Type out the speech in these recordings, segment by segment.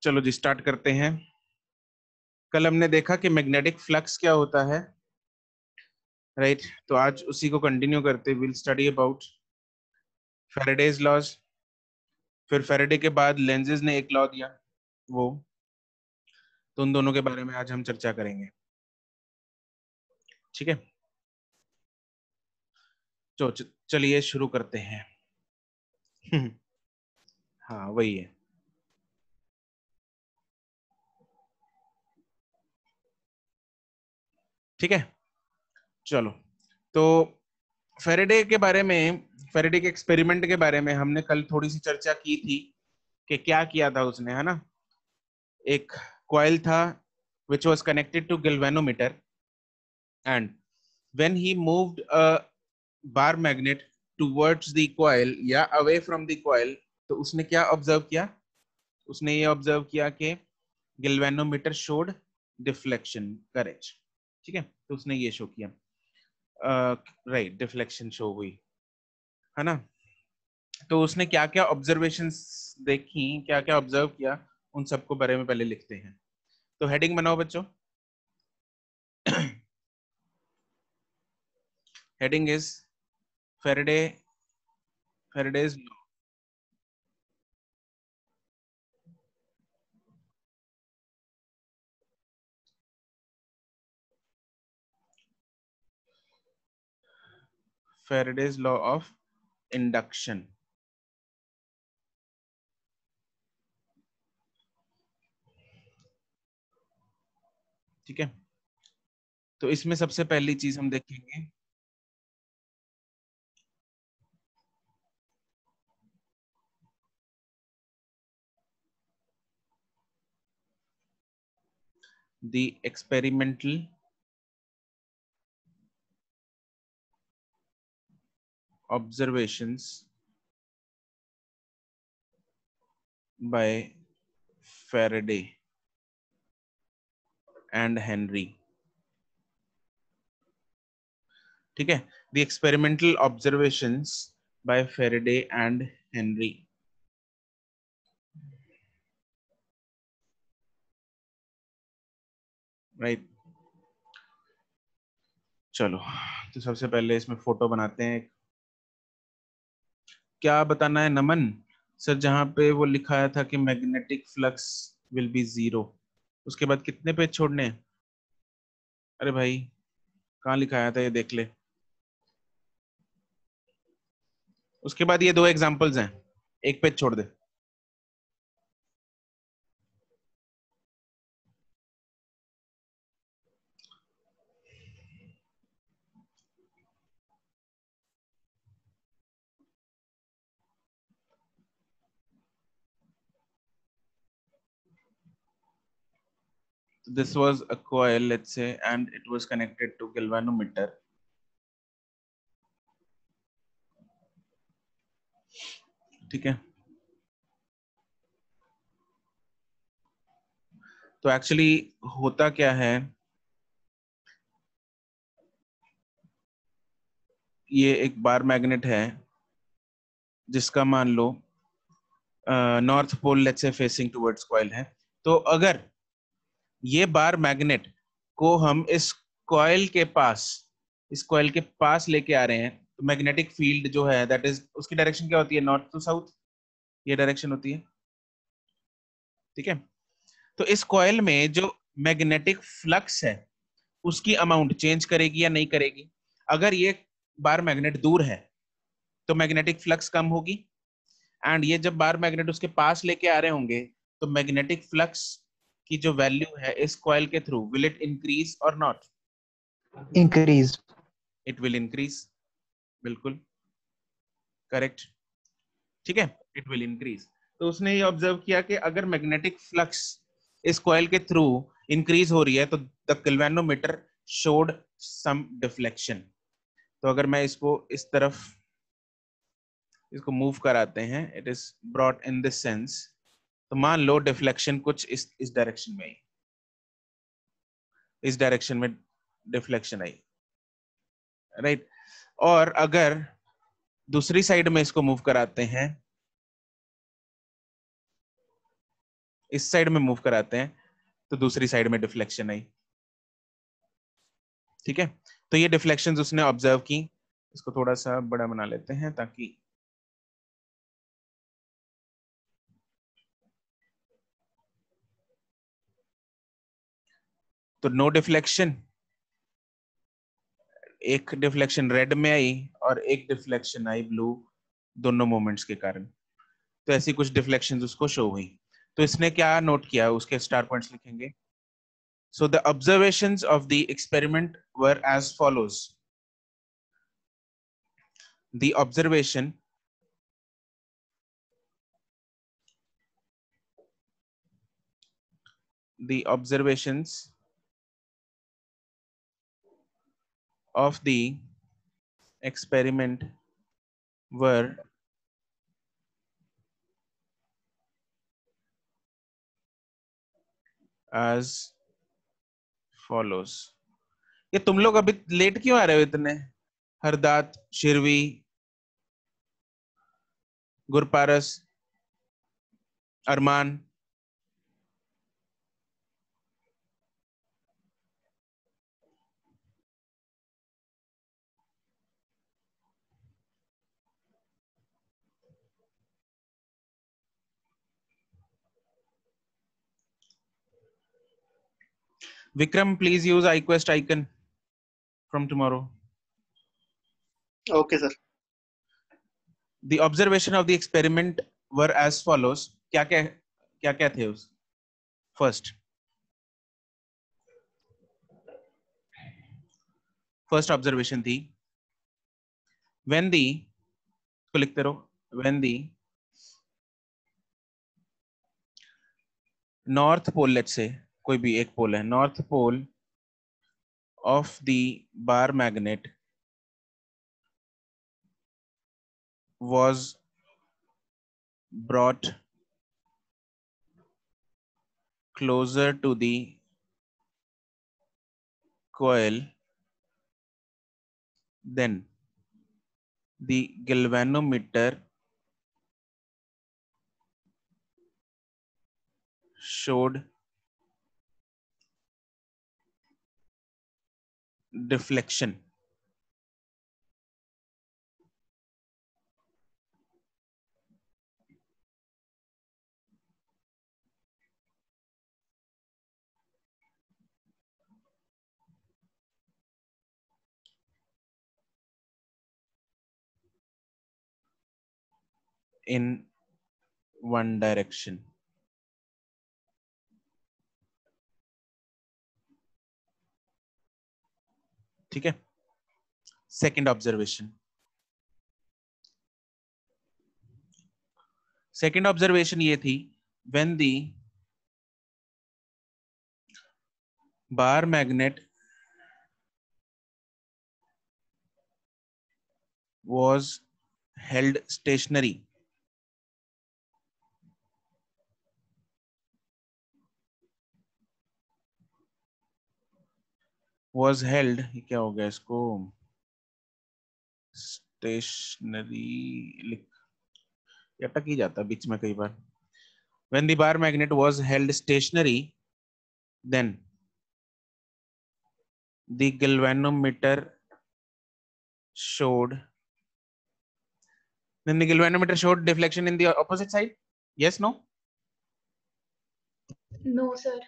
चलो जी स्टार्ट करते हैं। कल हमने देखा कि मैग्नेटिक फ्लक्स क्या होता है, राइट? तो आज उसी को कंटिन्यू करते will study about Faraday's laws. फिर फैराडे के बाद लेंजेस ने एक लॉ दिया, वो तो उन दोनों के बारे में आज हम चर्चा करेंगे। ठीक है, तो चलिए शुरू करते हैं। हाँ वही है। ठीक है, चलो। तो फैराडे के बारे में, फैराडे के एक्सपेरिमेंट के बारे में हमने कल थोड़ी सी चर्चा की थी कि क्या किया था उसने, है ना? एक कॉइल था which was connected to galvanometer, and when he moved a bar magnet towards the coil या away from the coil, तो उसने क्या ऑब्जर्व किया? उसने ये ऑब्जर्व किया कि galvanometer showed deflection, करेक्ट? ठीक है, तो उसने ये शो किया, राइट, डिफ्लेक्शन शो हुई, है ना? तो उसने क्या क्या ऑब्जर्वेशंस देखी, क्या क्या ऑब्जर्व किया, उन सबको बारे में पहले लिखते हैं। तो हेडिंग बनाओ बच्चों। Heading is Faraday's law. Faraday's law of induction. ठीक है, तो इसमें सबसे पहली चीज हम देखेंगे the experimental observations by Faraday and Henry. ठीक है, the experimental observations by Faraday and Henry. Right, चलो। तो सबसे पहले इसमें फोटो बनाते हैं। क्या बताना है नमन सर? जहां पे वो लिखाया था कि magnetic flux will be zero, उसके बाद कितने पेज छोड़ने हैं? अरे भाई, कहाँ लिखाया था ये देख ले। उसके बाद ये दो एग्जांपल्स हैं, एक पेज छोड़ दे। This was a coil, let's say, and it was connected to galvanometer. ठीक है, तो एक्चुअली होता क्या है, ये एक बार मैग्नेट है जिसका मान लो north pole let's say facing towards coil है। तो अगर ये बार मैग्नेट को हम इस कॉइल के पास लेके आ रहे हैं, तो मैग्नेटिक फील्ड जो है दैट इज, उसकी डायरेक्शन क्या होती है? नॉर्थ टू साउथ, ये डायरेक्शन होती है। ठीक है, तो इस कॉइल में जो मैग्नेटिक फ्लक्स है उसकी अमाउंट चेंज करेगी या नहीं करेगी? अगर ये बार मैग्नेट दूर है तो मैग्नेटिक फ्लक्स कम होगी, एंड ये जब बार मैग्नेट उसके पास लेके आ रहे होंगे तो मैग्नेटिक फ्लक्स की जो वैल्यू है इस कॉइल के थ्रू, विल इट इंक्रीज और not? Increase. It will increase, बिल्कुल करेक्ट। ठीक है, इट विल इंक्रीज। तो उसने ये ऑब्जर्व किया कि अगर मैग्नेटिक फ्लक्स इस कॉइल के थ्रू इंक्रीज हो रही है तो the galvanometer showed some deflection. तो अगर मैं इसको इस तरफ इसको मूव कराते हैं, it is brought in this sense, तो मान लो डिफ्लेक्शन कुछ इस डायरेक्शन में आई, इस डायरेक्शन में डिफ्लेक्शन आई, राइट? और अगर दूसरी साइड में इसको मूव कराते हैं इस साइड में मूव कराते हैं तो दूसरी साइड में डिफ्लेक्शन आई। ठीक है, तो ये डिफ्लेक्शंस उसने ऑब्जर्व की। इसको थोड़ा सा बड़ा बना लेते हैं ताकि तो नो डिफ्लेक्शन, एक डिफ्लेक्शन रेड में आई और एक डिफ्लेक्शन आई ब्लू, दोनों मोमेंट्स के कारण। तो ऐसी कुछ डिफ्लेक्शंस उसको शो हुई। तो इसने क्या नोट किया, उसके स्टार पॉइंट्स लिखेंगे। So the observations of the experiment were as follows. The observations of the experiment were as follows. ये तुम लोग अभी लेट क्यों आ रहे हो इतने? हरदात, शिरवी, गुरपारस, अरमान, Vikram, please use iQuest icon from tomorrow. Okay, sir. The observation of the experiment were as follows. क्या क्या थे उस? First observation थी when the, को लिखते रहो, when the north pole, let's say कोई भी एक पोल है, north pole of the bar magnet was brought closer to the coil, then the galvanometer showed deflection. In one direction. ठीक है, सेकेंड ऑब्जर्वेशन। सेकेंड ऑब्जर्वेशन ये थी when the bar magnet was held stationary, was held, क्या हो गया इसको, stationery लिख, अटक ही जाता बीच में कई बार। when the bar magnet was held stationary, then the galvanometer showed, then the galvanometer showed deflection in the opposite side. Yes, no? No, sir.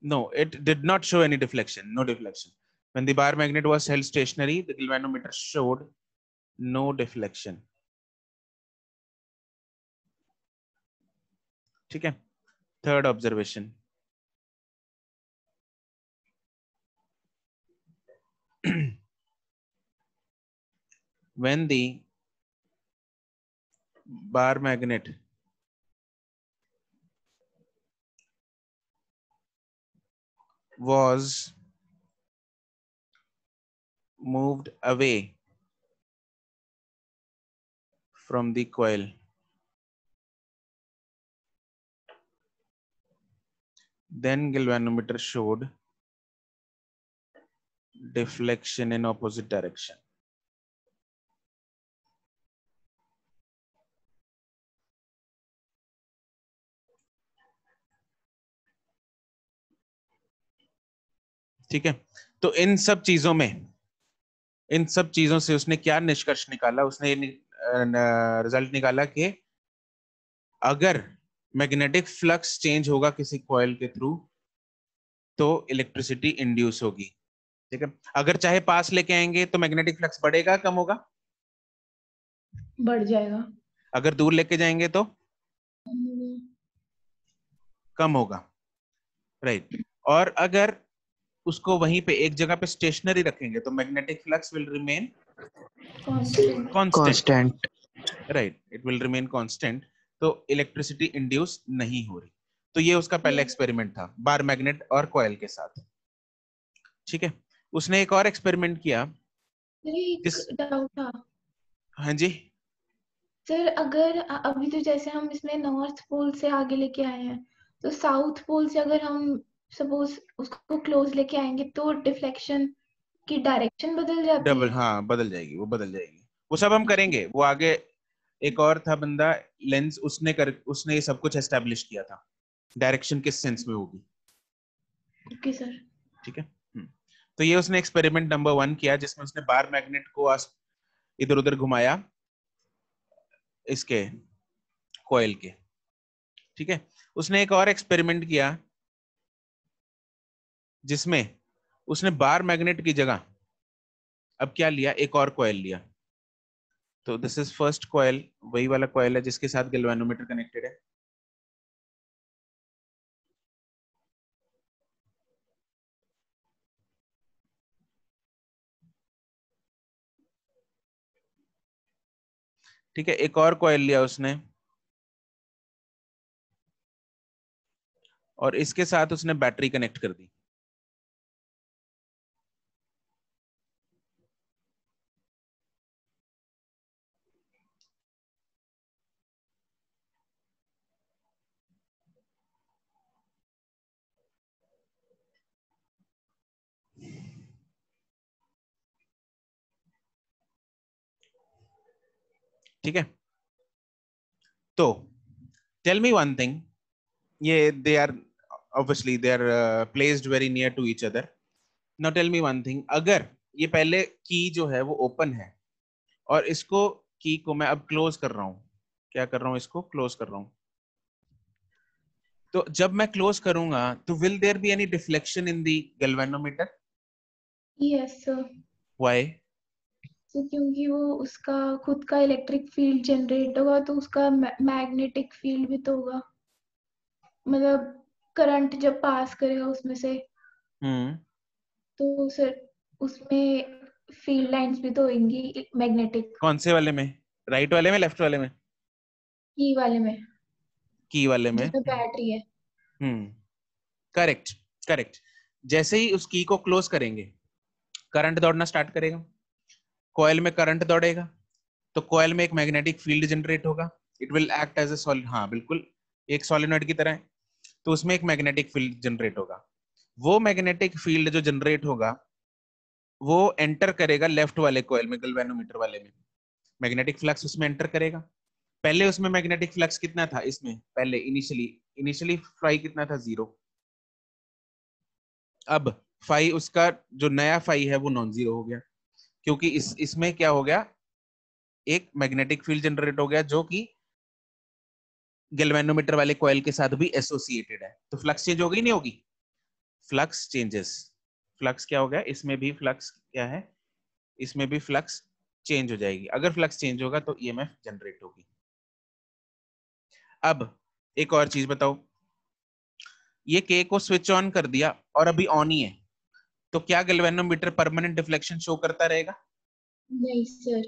No, it did not show any deflection, no deflection. When the bar magnet was held stationary, the galvanometer showed no deflection. ठीक है, third observation. When the bar magnet was moved away from the coil, then galvanometer showed deflection in opposite direction. ठीक है, तो इन सब चीजों में, इन सब चीजों से उसने क्या निष्कर्ष निकाला, उसने रिजल्ट निकाला कि अगर मैग्नेटिक फ्लक्स चेंज होगा किसी कॉइल के थ्रू तो इलेक्ट्रिसिटी इंड्यूस होगी। ठीक है, अगर चाहे पास लेके आएंगे तो मैग्नेटिक फ्लक्स बढ़ेगा कम होगा? बढ़ जाएगा। अगर दूर लेके जाएंगे तो कम होगा, राइट। और अगर उसको वहीं पे एक जगह पे स्टेशनरी रखेंगे तो magnetic flux will remain constant. Constant, Constant. Right, it will remain constant. तो इलेक्ट्रिसिटी इंड्यूस नहीं हो रही। तो ये उसका पहला एक्सपेरिमेंट था बार मैग्नेट और कॉइल के साथ। ठीक है, उसने एक और एक्सपेरिमेंट किया। एक किस? डाउट था हाँ जी। सर, अगर अभी तो जैसे हम इसमें नॉर्थ पोल से आगे लेके आए हैं, तो साउथ पोल से अगर हम सपोज उसको क्लोज लेके आएंगे तो डिफ्लेक्शन की डायरेक्शन बदल जाती डबल, है। हाँ बदल जाएगी, वो बदल जाएगी। वो सब हम करेंगे, वो आगे एक और था बंदा लेंस, उसने ये सब कुछ एस्टेब्लिश किया था, डायरेक्शन किस सेंस में होगी। Okay sir. ठीक है। तो ये उसने एक्सपेरिमेंट नंबर 1 किया जिसमें उसने बार मैग्नेट को इधर उधर घुमाया इसके कॉइल के। ठीक है, उसने एक और एक्सपेरिमेंट किया जिसमें उसने बार मैग्नेट की जगह अब क्या लिया, एक और कॉइल लिया। तो दिस इज फर्स्ट कॉइल, वही वाला कॉइल है जिसके साथ गैल्वेनोमीटर कनेक्टेड है। ठीक है, एक और कॉइल लिया उसने और इसके साथ उसने बैटरी कनेक्ट कर दी। ठीक है, तो टेल मी वन थिंग, ये they are obviously they are placed very near to each other. Now tell me one thing, अगर ये पहले की जो है वो ओपन है और इसको की को मैं अब क्लोज कर रहा हूं, क्या कर रहा हूं, इसको क्लोज कर रहा हूं, तो जब मैं क्लोज करूंगा तो will there be any deflection in the galvanometer? Yes sir. Why? तो क्योंकि वो उसका खुद का इलेक्ट्रिक फील्ड जनरेट होगा, तो उसका मैग्नेटिक फील्ड भी तो होगा, मतलब करंट जब पास करेगा उसमें से, हम्म, तो सर उसमें फील्ड लाइंस भी तो होंगी मैग्नेटिक। कौन से वाले में, राइट वाले में लेफ्ट वाले में? की वाले में, की वाले में। जिसमें बैटरी है। हम्म, करेक्ट, करेक्ट। जैसे ही उस की को क्लोज करेंगे करंट दौड़ना स्टार्ट करेगा, कॉइल में करंट दौड़ेगा, तो कॉइल में एक मैग्नेटिक फील्ड जनरेट होगा, it will act as a solid, हाँ बिल्कुल एक सॉलिनॉइड की तरह है। तो उसमें एक मैग्नेटिक फील्ड जनरेट होगा, वो मैग्नेटिक फील्ड जो जनरेट होगा वो एंटर करेगा लेफ्ट वाले कॉइल में, गैल्वेनोमीटर वाले में, मैग्नेटिक फ्लक्स उसमें एंटर करेगा। पहले उसमें मैग्नेटिक फ्लक्स कितना था, इसमें पहले इनिशियली इनिशियली फाई कितना था, 0। अब फाई उसका जो नया फाई है वो नॉन जीरो हो गया, क्योंकि इसमें क्या हो गया, एक मैग्नेटिक फील्ड जनरेट हो गया जो कि गैल्वेनोमीटर वाले कॉइल के साथ भी एसोसिएटेड है। तो फ्लक्स चेंज हो गई, नहीं होगी? फ्लक्स चेंजेस, फ्लक्स क्या हो गया, इसमें भी फ्लक्स क्या है, इसमें भी फ्लक्स चेंज हो जाएगी। अगर फ्लक्स चेंज होगा तो ईएमएफ जनरेट होगी। अब एक और चीज बताओ, ये के को स्विच ऑन कर दिया और अभी ऑन ही है, तो क्या गैल्वेनोमीटर परमानेंट डिफ्लेक्शन शो करता रहेगा? नहीं सर।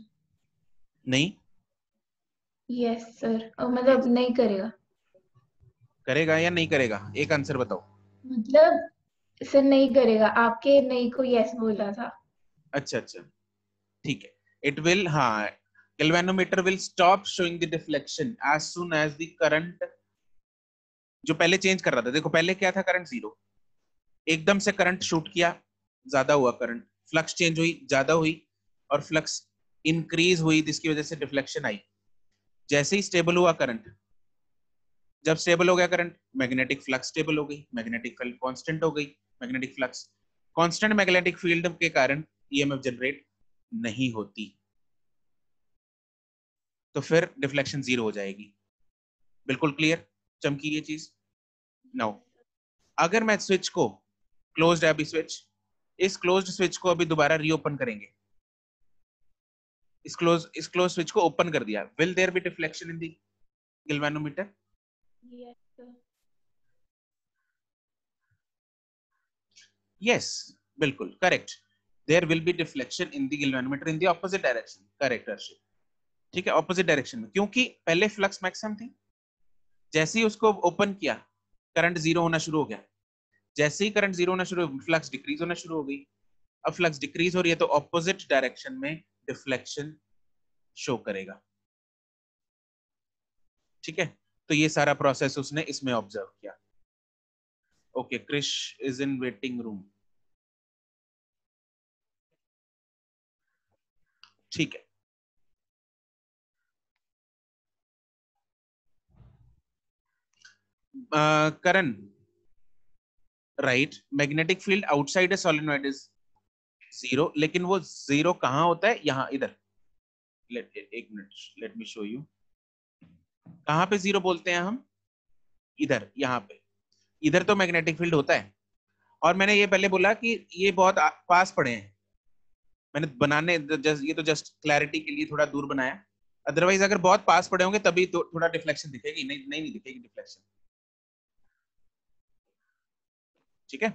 नहीं। यस सर, मतलब नहीं करेगा। करेगा या नहीं करेगा, एक आंसर बताओ। मतलब सर नहीं करेगा, आपके नहीं को यस बोला था। अच्छा अच्छा, ठीक है, इट विल, हाँ, galvanometer will stop showing the deflection as soon as the current जो पहले चेंज कर रहा था, देखो पहले क्या था, करंट 0, एकदम से करंट शूट किया, ज्यादा हुआ करंट, फ्लक्स चेंज हुई, ज्यादा हुई, और फ्लक्स इंक्रीज हुई जिसकी वजह से डिफ्लेक्शन आई। जैसे ही स्टेबल हुआ करंट, जब स्टेबल हो गया करंट, मैग्नेटिक फ्लक्स स्टेबल हो गई, मैग्नेटिक फील्ड कांस्टेंट हो गई, magnetic flux, constant magnetic field के कारण ईएमएफ जनरेट नहीं होती, तो फिर डिफ्लेक्शन 0 हो जाएगी। बिल्कुल क्लियर चमकी ये चीज। नाउ अगर मैं स्विच को क्लोज्ड है अभी स्विच, इस क्लोज्ड स्विच को अभी दोबारा रीओपन करेंगे, इस क्लोज स्विच को ओपन कर दिया, will there be deflection in the galvanometer? Yes, sir. Yes, बिल्कुल correct, there will be deflection in the galvanometer in the opposite direction. Correct Harshit, ठीक है, ऑपोजिट डायरेक्शन में, क्योंकि पहले फ्लक्स मैक्सिमम थी, जैसे ही उसको ओपन किया करंट जीरो होना शुरू हो गया, जैसे ही करंट जीरो होना शुरू, फ्लक्स डिक्रीज होना शुरू हो गई। अब फ्लक्स डिक्रीज हो रही है तो ऑपोजिट डायरेक्शन में डिफ्लेक्शन शो करेगा, ठीक है। तो ये सारा प्रोसेस उसने इसमें ऑब्जर्व किया। Okay, Krish is in waiting room, ठीक है। Karan, right, magnetic field outside a solenoid is zero, लेकिन वो जीरो कहां होता है? यहाँ इधर, एक minute, let me show you. कहां पे जीरो बोलते हैं हम? इधर, यहाँ पे, इधर तो मैग्नेटिक फील्ड होता है। और मैंने ये पहले बोला कि ये बहुत पास पड़े हैं, मैंने बनाने ये तो जस्ट क्लैरिटी के लिए थोड़ा दूर बनाया, अदरवाइज अगर बहुत पास पड़े होंगे तभी तो थोड़ा डिफ्लेक्शन दिखेगी, नहीं दिखेगी डिफ्लेक्शन, ठीक है,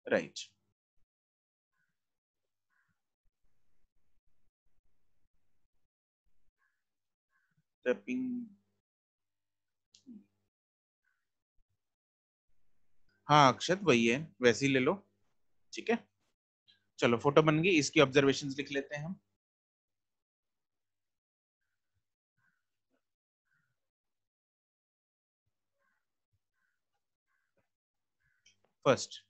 राइट। टैपिंग, हाँ अक्षत वही है, वैसे ही ले लो, ठीक है। चलो फोटो बन गई, इसकी ऑब्जर्वेशंस लिख लेते हैं हम। फर्स्ट,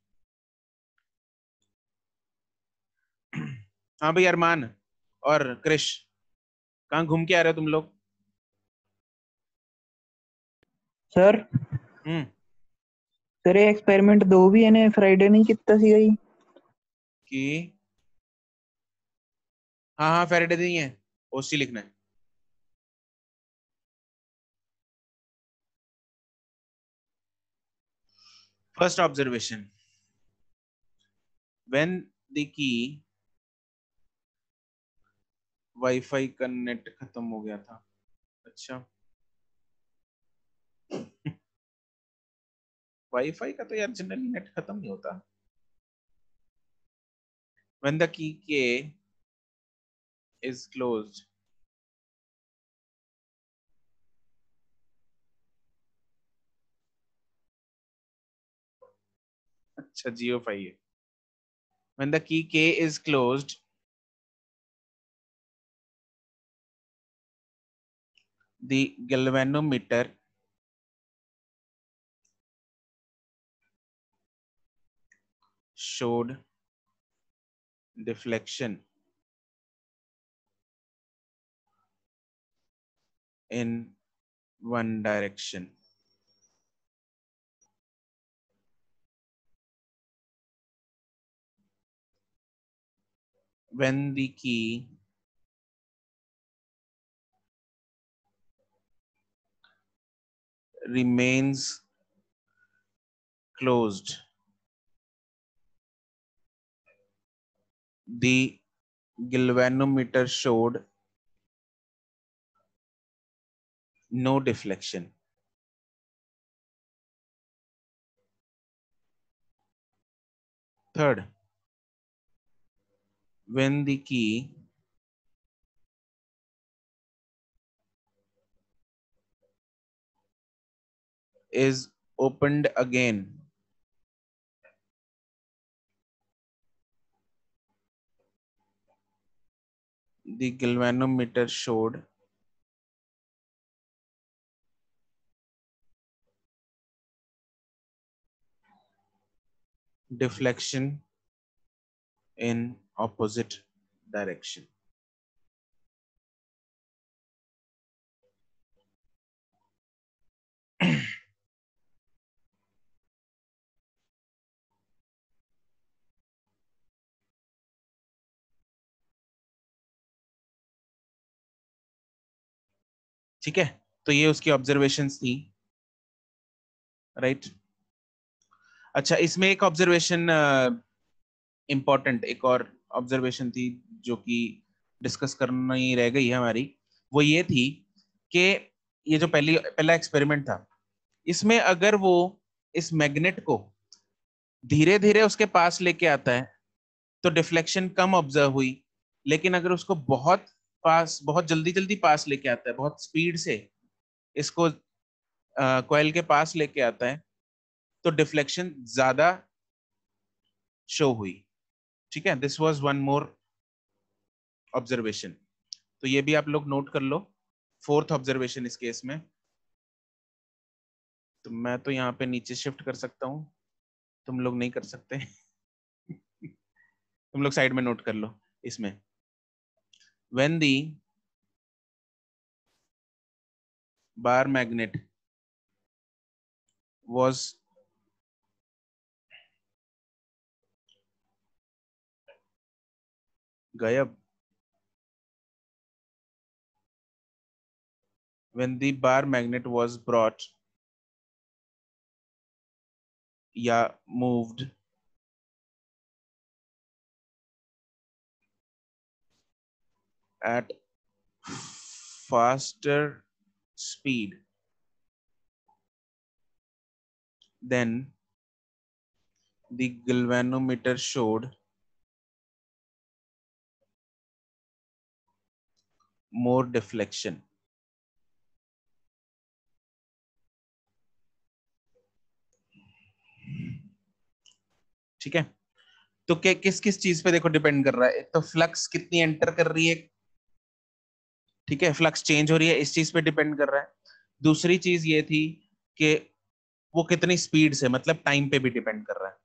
हाँ भाई अरमान और क्रिश, कहाँ घूम के आ रहे हो तुम लोग? सर हम्म, सर ਇਹ ਐਕਸਪੈਰੀਮੈਂਟ 2 ਵੀ ਇਹਨੇ ਫਰਾਈਡੇ ਨਹੀਂ ਕੀਤਾ ਸੀਗਾ ਜੀ। कि हाँ हाँ फेरेडे नहीं है, ओसी लिखना है। First observation, when the key, wifi का नेट खत्म हो गया था, अच्छा। वाईफाई का तो यार जनरली नेट खत्म नहीं होता। व्हेन द की के इज क्लोज्ड, अच्छा जियो फाई है। व्हेन द की के is closed, the galvanometer showed deflection in one direction. When the key remains closed, the galvanometer showed no deflection. Third, when the key is opened again, the galvanometer showed deflection in opposite direction. ठीक है, तो ये उसकी observations थी, right. अच्छा, इसमें एक observation important, एक और ऑब्जर्वेशन थी जो कि डिस्कस करना ही रह गई है हमारी, वो ये थी कि ये जो पहला एक्सपेरिमेंट था, इसमें अगर वो इस मैग्नेट को धीरे धीरे उसके पास लेके आता है तो डिफ्लेक्शन कम ऑब्जर्व हुई, लेकिन अगर उसको बहुत पास, बहुत जल्दी जल्दी पास लेके आता है, बहुत स्पीड से इसको कॉइल के पास लेके आता है, तो डिफ्लेक्शन ज्यादा शो हुई। ठीक है, this was one more observation, तो ये भी आप लोग नोट कर लो, फोर्थ ऑब्जर्वेशन इस केस में। तो मैं तो यहाँ पे नीचे शिफ्ट कर सकता हूँ, तुम लोग नहीं कर सकते। तुम लोग साइड में नोट कर लो इसमें, when the bar magnet was गायब, when the bar magnet was brought या moved at faster speed then the galvanometer showed more deflection। ठीक है, तो क्या किस किस चीज पे देखो डिपेंड कर रहा है, एक तो फ्लक्स कितनी एंटर कर रही है, ठीक है, फ्लक्स चेंज हो रही है, इस चीज पे डिपेंड कर रहा है। दूसरी चीज ये थी कि वो कितनी स्पीड से, मतलब टाइम पे भी डिपेंड कर रहा है।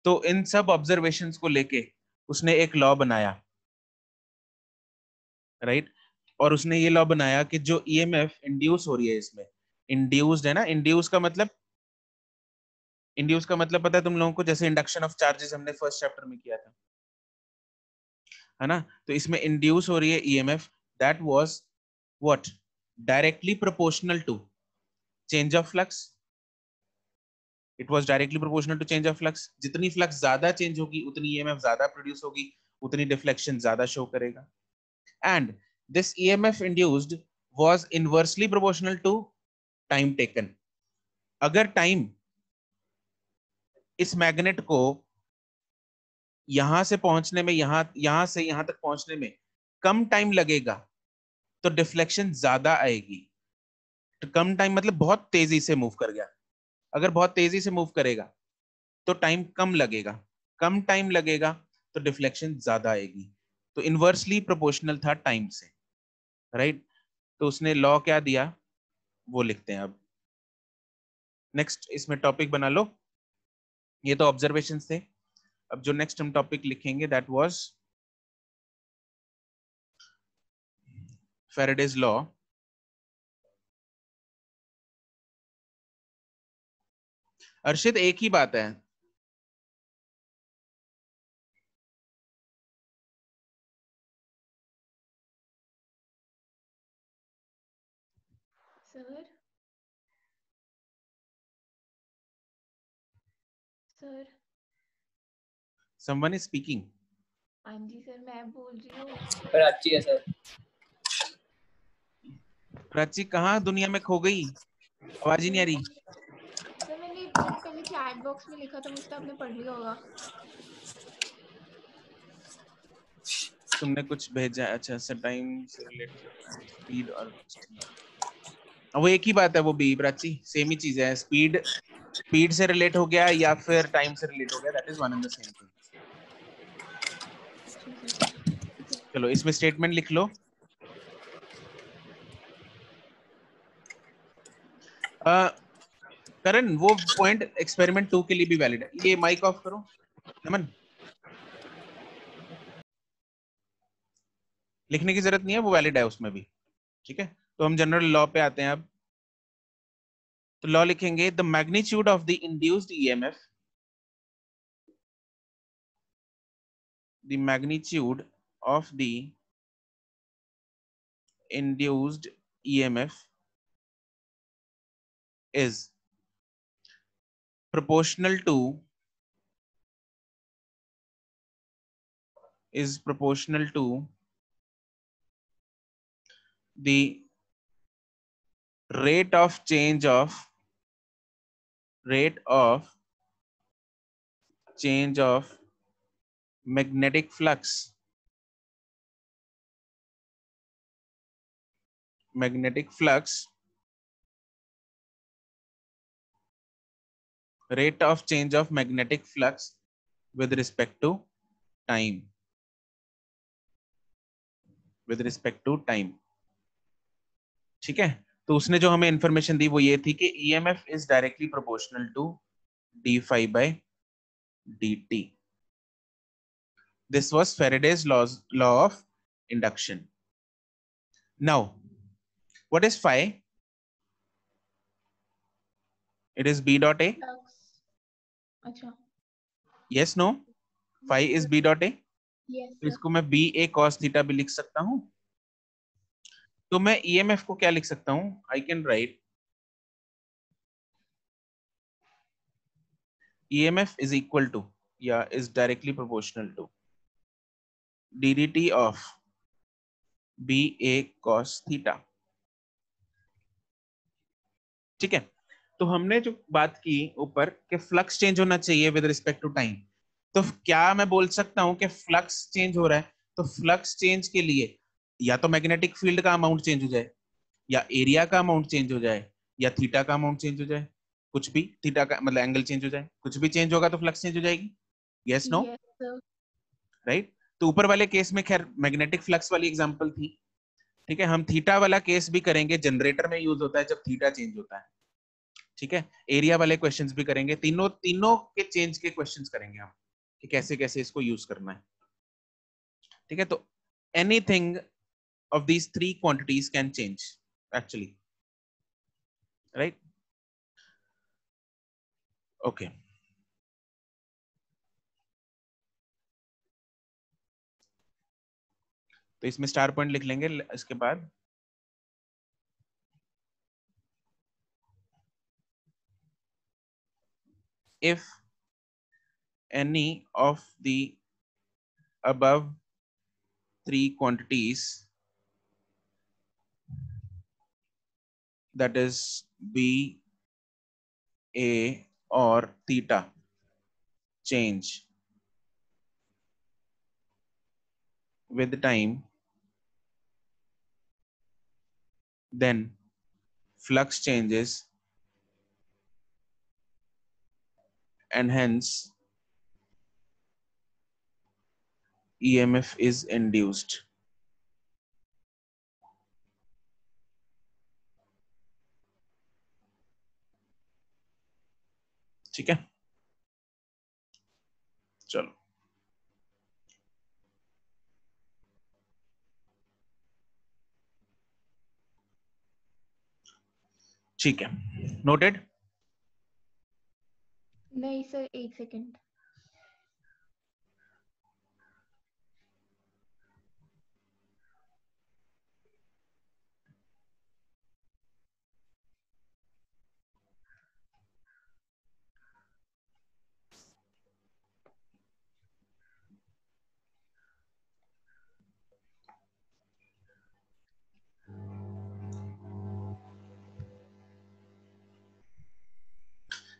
तो इन सब ऑब्जर्वेशंस को लेके उसने एक लॉ बनाया, राइट। और उसने ये लॉ बनाया कि जो ईएमएफ इंड्यूस हो रही है इसमें, इंड्यूस्ड है ना, इंड्यूस का मतलब पता है तुम लोगों को, जैसे इंडक्शन ऑफ चार्जेस हमने फर्स्ट चैप्टर में किया था, है ना। तो इसमें इंड्यूस हो रही है EMF, that was what, directly proportional to change of flux. It was directly proportional to change of flux, जितनी फ्लक्स ज्यादा चेंज होगी उतनी ईएमएफ ज्यादा प्रोड्यूस होगी, उतनी डिफ्लेक्शन ज्यादा शो करेगा। And this EMF induced was inversely proportional to time taken. अगर टाइम इस मैग्नेट को यहां से पहुंचने में, यहां से यहां तक पहुंचने में कम टाइम लगेगा तो डिफ्लेक्शन ज्यादा आएगी। तो कम टाइम मतलब बहुत तेजी से मूव कर गया, अगर बहुत तेजी से मूव करेगा तो टाइम कम लगेगा, कम टाइम लगेगा तो डिफ्लेक्शन ज्यादा आएगी। तो इनवर्सली प्रोपोर्शनल था टाइम से, राइट। तो उसने लॉ क्या दिया वो लिखते हैं अब। नेक्स्ट इसमें टॉपिक बना लो, ये तो ऑब्जर्वेशंस थे। अब जो नेक्स्ट हम टॉपिक लिखेंगे that was Faraday's law. Arshit एक ही बात है, sir sir someone is speaking. हाँ जी सर, मैं बोल रही हूँ। प्राची है सर। प्राची कहाँ दुनिया में खो गई, आवाज ही नहीं आ रही। सर मैंने वो पहले चैट बॉक्स में लिखा था, मुझे तो आपने पढ़ लिया होगा। तुमने कुछ भेजा है, अच्छा सर, टाइम से रिलेट स्पीड और वो एक ही बात है, वो भी प्राची सेम ही चीज है, स्पीड स्पीड से रिलेट हो गया या फिर टाइम से रिलेट हो गया, that is one and the same thing. ठीक है सर। चलो इसमें स्टेटमेंट लिख लो। करण वो पॉइंट एक्सपेरिमेंट 2 के लिए भी वैलिड है, ये माइक ऑफ करो नमन, लिखने की जरूरत नहीं है, वो वैलिड है उसमें भी। ठीक है, तो हम जनरल लॉ पे आते हैं अब। तो लॉ लिखेंगे, the magnitude of the induced EMF, the magnitude of the induced EMF is proportional to the rate of change of magnetic flux rate of change of magnetic flux with respect to time. ठीक है, तो उसने जो हमें information दी वो ये थी कि EMF is directly proportional to d phi by dt. This was Faraday's law of induction. Now, what is phi? It is B dot A. अच्छा. Yes, no? Phi is B dot A. Yes, तो इसको मैं B A cos theta भी लिख सकता हूँ. तो मैं EMF को क्या लिख सकता हूँ? I can write EMF is equal to, is directly proportional to ddt of BA cos theta. ठीक है, तो हमने जो बात की ऊपर कि फ्लक्स चेंज होना चाहिए विद रिस्पेक्ट टू टाइम, तो क्या मैं बोल सकता हूं कि फ्लक्स चेंज हो रहा है, तो फ्लक्स चेंज के लिए या तो मैग्नेटिक फील्ड का अमाउंट चेंज हो जाए, या एरिया का अमाउंट चेंज हो जाए, या थीटा का अमाउंट चेंज हो जाए, कुछ भी, थीटा का मतलब एंगल चेंज हो जाए, कुछ भी चेंज होगा तो फ्लक्स चेंज हो जाएगी. Yes no? राइट. तो ऊपर वाले केस में खैर मैग्नेटिक फ्लक्स वाली एग्जांपल थी. ठीक है, हम थीटा वाला केस भी करेंगे, जनरेटर में यूज होता है जब थीटा चेंज होता है. ठीक है, एरिया वाले क्वेश्चंस भी करेंगे, तीनों के चेंज के क्वेश्चंस करेंगे हम कि कैसे कैसे इसको यूज करना है. ठीक है, तो anything of these three quantities can change actually, right. Okay, तो इसमें स्टार पॉइंट लिख लेंगे. इसके बाद if any of the above three quantities, that is B, A or theta, change with time, then flux changes and hence EMF is induced. ठीक है, चलो ठीक है, नोटेड. नहीं सर, एक सेकंड.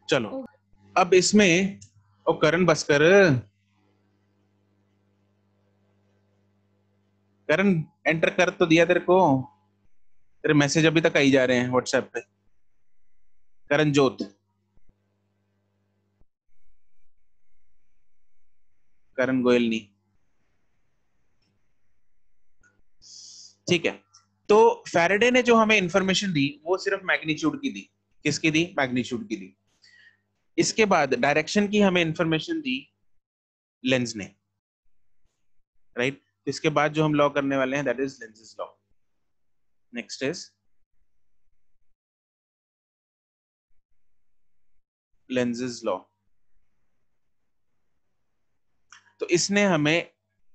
चलो अब इसमें ओ करण बस कर, करण एंटर कर तो दिया तेरे को, तेरे मैसेज अभी तक आई जा रहे हैं व्हाट्सएप पे. करण जोत, करण गोयल नहीं. ठीक है, तो फैराडे ने जो हमें इंफॉर्मेशन दी वो सिर्फ मैग्नीट्यूड की दी. किसकी दी? मैग्नीट्यूड की दी. इसके बाद डायरेक्शन की हमें इंफॉर्मेशन दी लेंस ने, राइट. इसके बाद जो हम लॉ करने वाले हैं that is Lenz's law. Next is Lenz's law. तो इसने हमें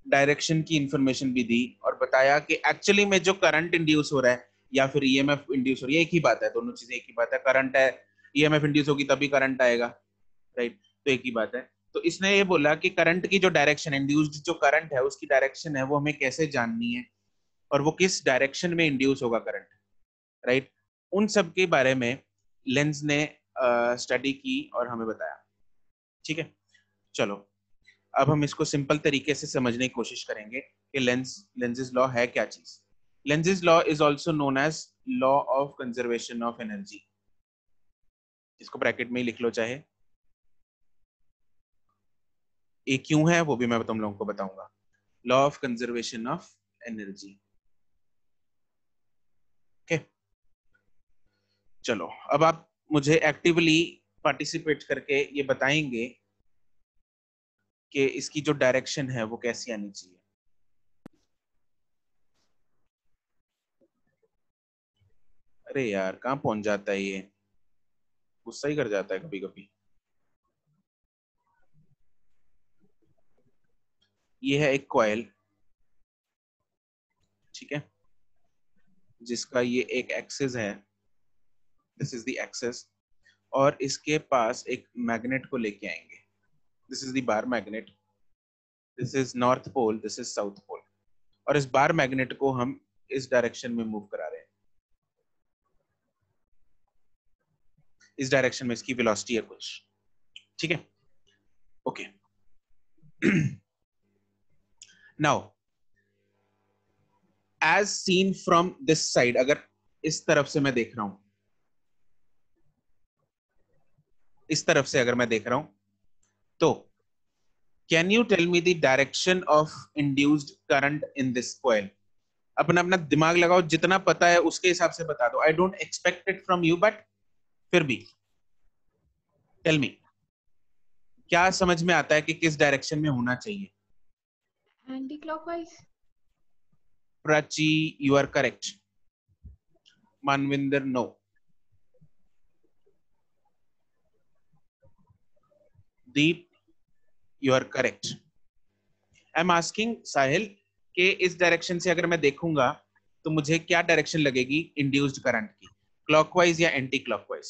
डायरेक्शन की इंफॉर्मेशन भी दी और बताया कि एक्चुअली में जो करंट इंड्यूस हो रहा है या फिर ईएमएफ इंड्यूस हो रही है, एक ही बात है, दोनों चीजें एक ही बात है। करंट है, ईएमएफ इंड्यूस होगी तभी करंट आएगा, राइट? तो एक ही बात है। तो इसने ये बोला कि करंट की जो डायरेक्शन, इंड्यूस्ड जो करंट है उसकी डायरेक्शन है वो हमें कैसे जाननी है, और वो किस डायरेक्शन में इंड्यूस होगा करंट, राइट? उन सब के बारे में लेंज ने स्टडी की और हमें बताया। ठीक है, चलो अब हम इसको सिंपल तरीके से समझने की कोशिश करेंगे कि लेंजेस लॉ है क्या चीज। Lenz's law is also known as law of conservation of energy. इसको ब्रैकेट में ही लिख लो चाहे, ये क्यों है वो भी मैं तुम लोगों को बताऊंगा। Law of conservation of energy. Okay, चलो अब आप मुझे एक्टिवली पार्टिसिपेट करके ये बताएंगे कि इसकी जो डायरेक्शन है वो कैसी आनी चाहिए। अरे यार कहाँ पहुंच जाता है ये, गुस्सा ही कर जाता है कभी कभी। ये है एक कॉइल, ठीक है, जिसका ये एक एक्सिस है, दिस इज द एक्सिस, और इसके पास एक मैग्नेट को लेके आएंगे, this is the bar magnet, this is north pole, this is south pole, और इस बार मैग्नेट को हम इस डायरेक्शन में मूव करा रहे हैं, इस डायरेक्शन में इसकी वेलोसिटी है कुछ, ठीक है, okay. Now as seen from this side, अगर इस तरफ से मैं देख रहा हूं, इस तरफ से अगर मैं देख रहा हूं, तो can you tell me the direction of induced current in this coil? अपना अपना दिमाग लगाओ, जितना पता है उसके हिसाब से बता दो। I don't expect it from you, but फिर भी टेल मी, क्या समझ में आता है कि किस डायरेक्शन में होना चाहिए? Anti clockwise. Prachi, you are correct. Manvinder, no. Deep, you are correct. I am asking Sahil कि इस डायरेक्शन से अगर मैं देखूंगा तो मुझे क्या डायरेक्शन लगेगी इंड्यूस्ड करंट की, क्लॉकवाइज या anti clockwise?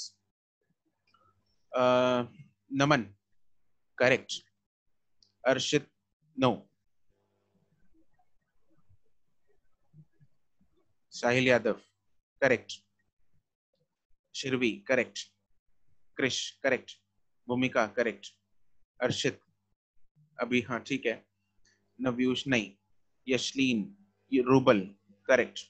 Naman, correct. Arshit, no. Sahil Yadav, correct. Shirvi, correct. Krish, correct. Bhumika, correct. Arshit, अभी हाँ ठीक है। नव्यूष, नहीं। यशलीन, रूबल, करेक्ट।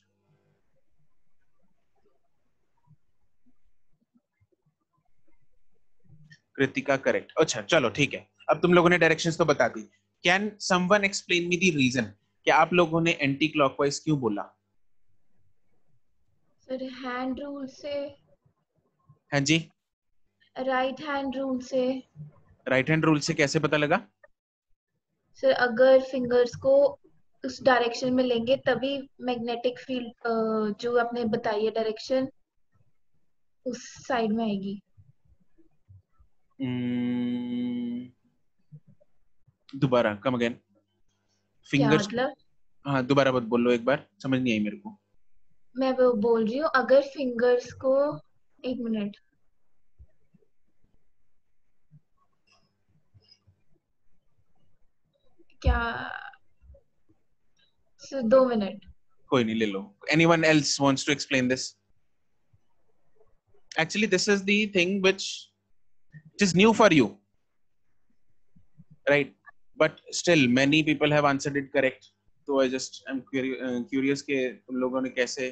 कृतिका, करेक्ट। अच्छा चलो ठीक है, अब तुम लोगों ने डायरेक्शंस तो बता दी। Can someone explain me the reason कि आप लोगों ने एंटी क्लॉकवाइज क्यों बोला? सर हैंड रूल से, हाँ जी, राइट हैंड रूल से। राइट हैंड रूल से कैसे पता लगा? सर अगर फिंगर्स को उस डायरेक्शन में लेंगे तभी मैग्नेटिक फील्ड जो आपने बताई है डायरेक्शन उस साइड में आएगी। दोबारा, कम अगेन। क्या फिंगर्स, मतलब? हाँ दोबारा मत बोलो, एक बार समझ नहीं आई मेरे को। मैं वो बोल रही हूँ, अगर फिंगर्स को, एक मिनट, क्या, सर 2 मिनट। कोई नहीं, ले लो। Anyone else wants to explain this? Actually this is the thing which is new for you, right? But still many people have answered it correct, तो I just am curious कि तुम लोगों ने कैसे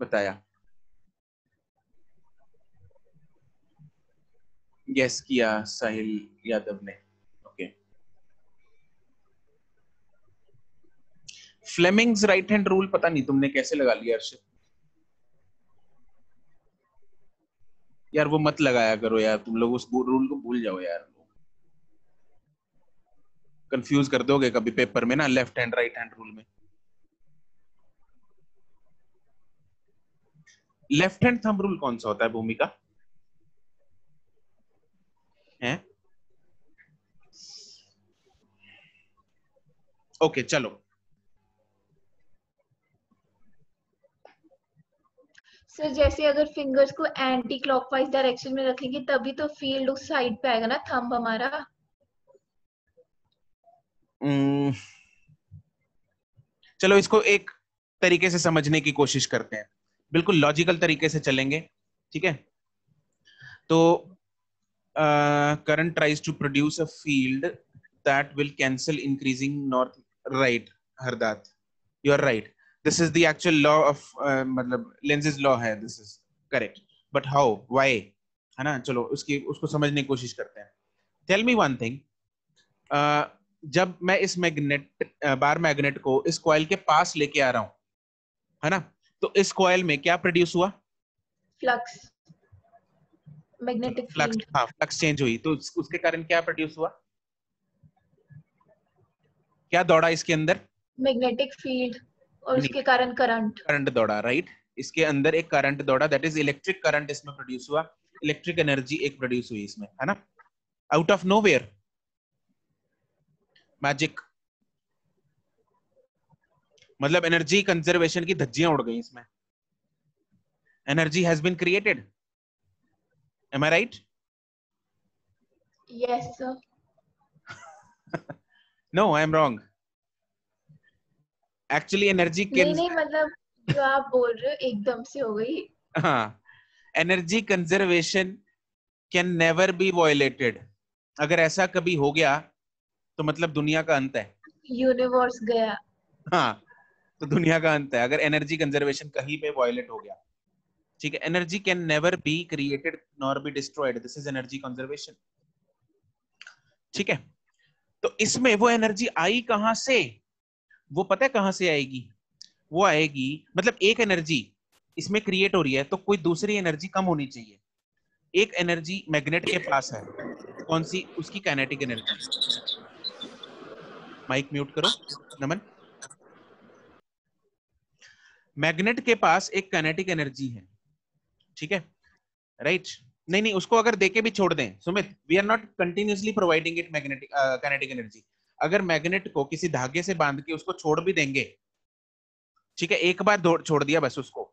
बताया, गेस किया साहिल यादव ने। Okay, Fleming's right hand rule पता नहीं तुमने कैसे लगा लिया अर्षित। यार वो मत लगाया करो यार, तुम लोग उस रूल को भूल जाओ यार, कंफ्यूज कर दोगे कभी पेपर में ना, left hand right hand rule में। लेफ्ट हैंड थंब रूल कौन सा होता है भूमिका? है? ओके चलो, सर जैसे अगर फिंगर्स को एंटी क्लॉकवाइज डायरेक्शन में रखेंगे तभी तो फील्ड उस साइड पे आएगा ना, थंब हमारा। चलो इसको एक तरीके से समझने की कोशिश करते हैं, बिल्कुल लॉजिकल तरीके से चलेंगे, ठीक है। तो current tries to produce a field that will cancel increasing north, right Hardat, you are right, this is the actual law of मतलब Lenz's law है, this is correct, but how, why, है ना। चलो उसको समझने की कोशिश करते हैं। टेल मी वन थिंग, जब मैं इस मैग्नेट बार मैग्नेट को इस कॉइल के पास लेके आ रहा हूं, है ना, तो इस कॉइल में क्या प्रोड्यूस हुआ? Flux, magnetic flux, field. हाँ फ्लक्स चेंज हुई, तो उसके कारण क्या प्रोड्यूस हुआ? क्या दौड़ा इसके अंदर? मैग्नेटिक फील्ड, और नहीं, उसके कारण करंट। करंट दौड़ा, राइट। इसके अंदर एक करंट दौड़ा, दैट इज इलेक्ट्रिक करंट इसमें प्रोड्यूस हुआ, इलेक्ट्रिक एनर्जी एक प्रोड्यूस हुई इसमें, है ना, आउट ऑफ नोवेयर, मैजिक, मतलब एनर्जी कंजर्वेशन की धज्जियां उड़ गई इसमें, energy has been created, am I right? Yes sir. No I am wrong, actually energy नहीं नहीं, मतलब जो आप बोल रहे हो एकदम से हो गई। हाँ, energy conservation can never be violated, अगर ऐसा कभी हो गया तो मतलब दुनिया का अंत है, यूनिवर्स गया। हाँ, तो दुनिया का अंत है अगर एनर्जी कंजर्वेशन कहीं पे वायलेट हो गया, ठीक है। Energy can never be created nor be destroyed, this is energy conservation, ठीक है। तो इसमें वो एनर्जी आई कहां से? वो पता है कहां से आएगी? वो आएगी, मतलब एक एनर्जी इसमें क्रिएट हो रही है तो कोई दूसरी एनर्जी कम होनी चाहिए। एक एनर्जी मैग्नेट के पास है, कौन सी? उसकी काइनेटिक एनर्जी। माइक म्यूट करो नमन। मैग्नेट के पास एक काइनेटिक एनर्जी है, ठीक है, राइट। नहीं नहीं, उसको अगर देके भी छोड़ दें Sumit, we are not continuously providing it magnetic kinetic energy. अगर मैग्नेट को किसी धागे से बांध के उसको छोड़ भी देंगे, ठीक है, एक बार छोड़ दिया बस उसको,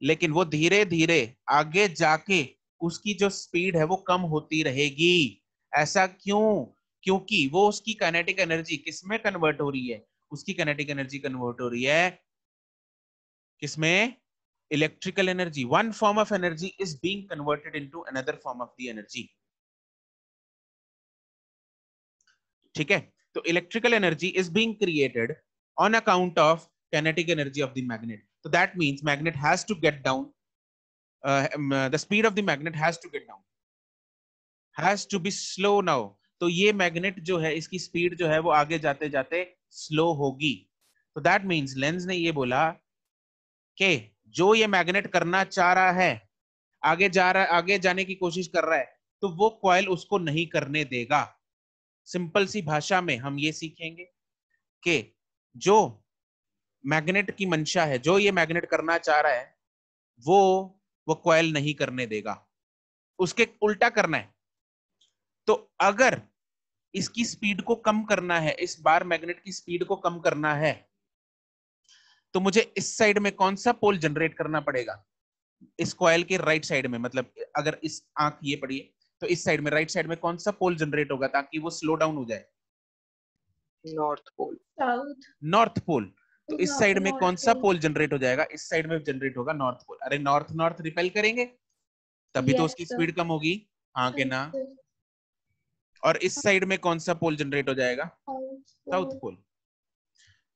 लेकिन वो धीरे धीरे आगे जाके उसकी जो स्पीड है वो कम होती रहेगी। ऐसा क्यों? क्योंकि वो उसकी काइनेटिक एनर्जी किसमें कन्वर्ट हो रही है? उसकी काइनेटिक एनर्जी कन्वर्ट हो रही है किसमें? Electrical energy. One form of energy is being converted into another form of the energy, ठीक है। तो electrical energy is being created on account of kinetic energy of the magnet, so that means magnet has to get down, the speed of the magnet has to get down, has to be slow now। तो ये magnet जो है इसकी speed जो है वो आगे जाते जाते स्लो होगी। तो दैट मीन्स लेंस ने ये बोला कि जो ये मैग्नेट करना चाह रहा है, आगे जा रहा है, आगे जाने की कोशिश कर रहा है, तो वो कॉइल उसको नहीं करने देगा। सिंपल सी भाषा में हम ये सीखेंगे कि जो मैग्नेट की मंशा है, जो ये मैग्नेट करना चाह रहा है, वो कॉइल नहीं करने देगा, उसके उल्टा करना है। तो अगर इसकी स्पीड को कम करना है, इस बार मैग्नेट की स्पीड को कम करना है, तो मुझे इस साइड में कौन सा पोल जनरेट करना पड़ेगा? इस कॉइल के राइट साइड में, मतलब अगर इस आंख ये पड़ी है तो इस साइड में, राइट साइड में कौन सा पोल जनरेट होगा ताकि वो स्लो डाउन हो जाए? North pole. South. North pole. तो इस यहाँ साइड पे में नॉर्थ कौन सा पोल। पोल जनरेट हो जाएगा? इस साइड में जनरेट होगा नॉर्थ पोल। अरे नॉर्थ नॉर्थ रिपेल करेंगे तभी तो यस उसकी सर। स्पीड कम होगी, हाँ के ना। और इस साइड में कौन सा पोल जनरेट हो जाएगा? South pole.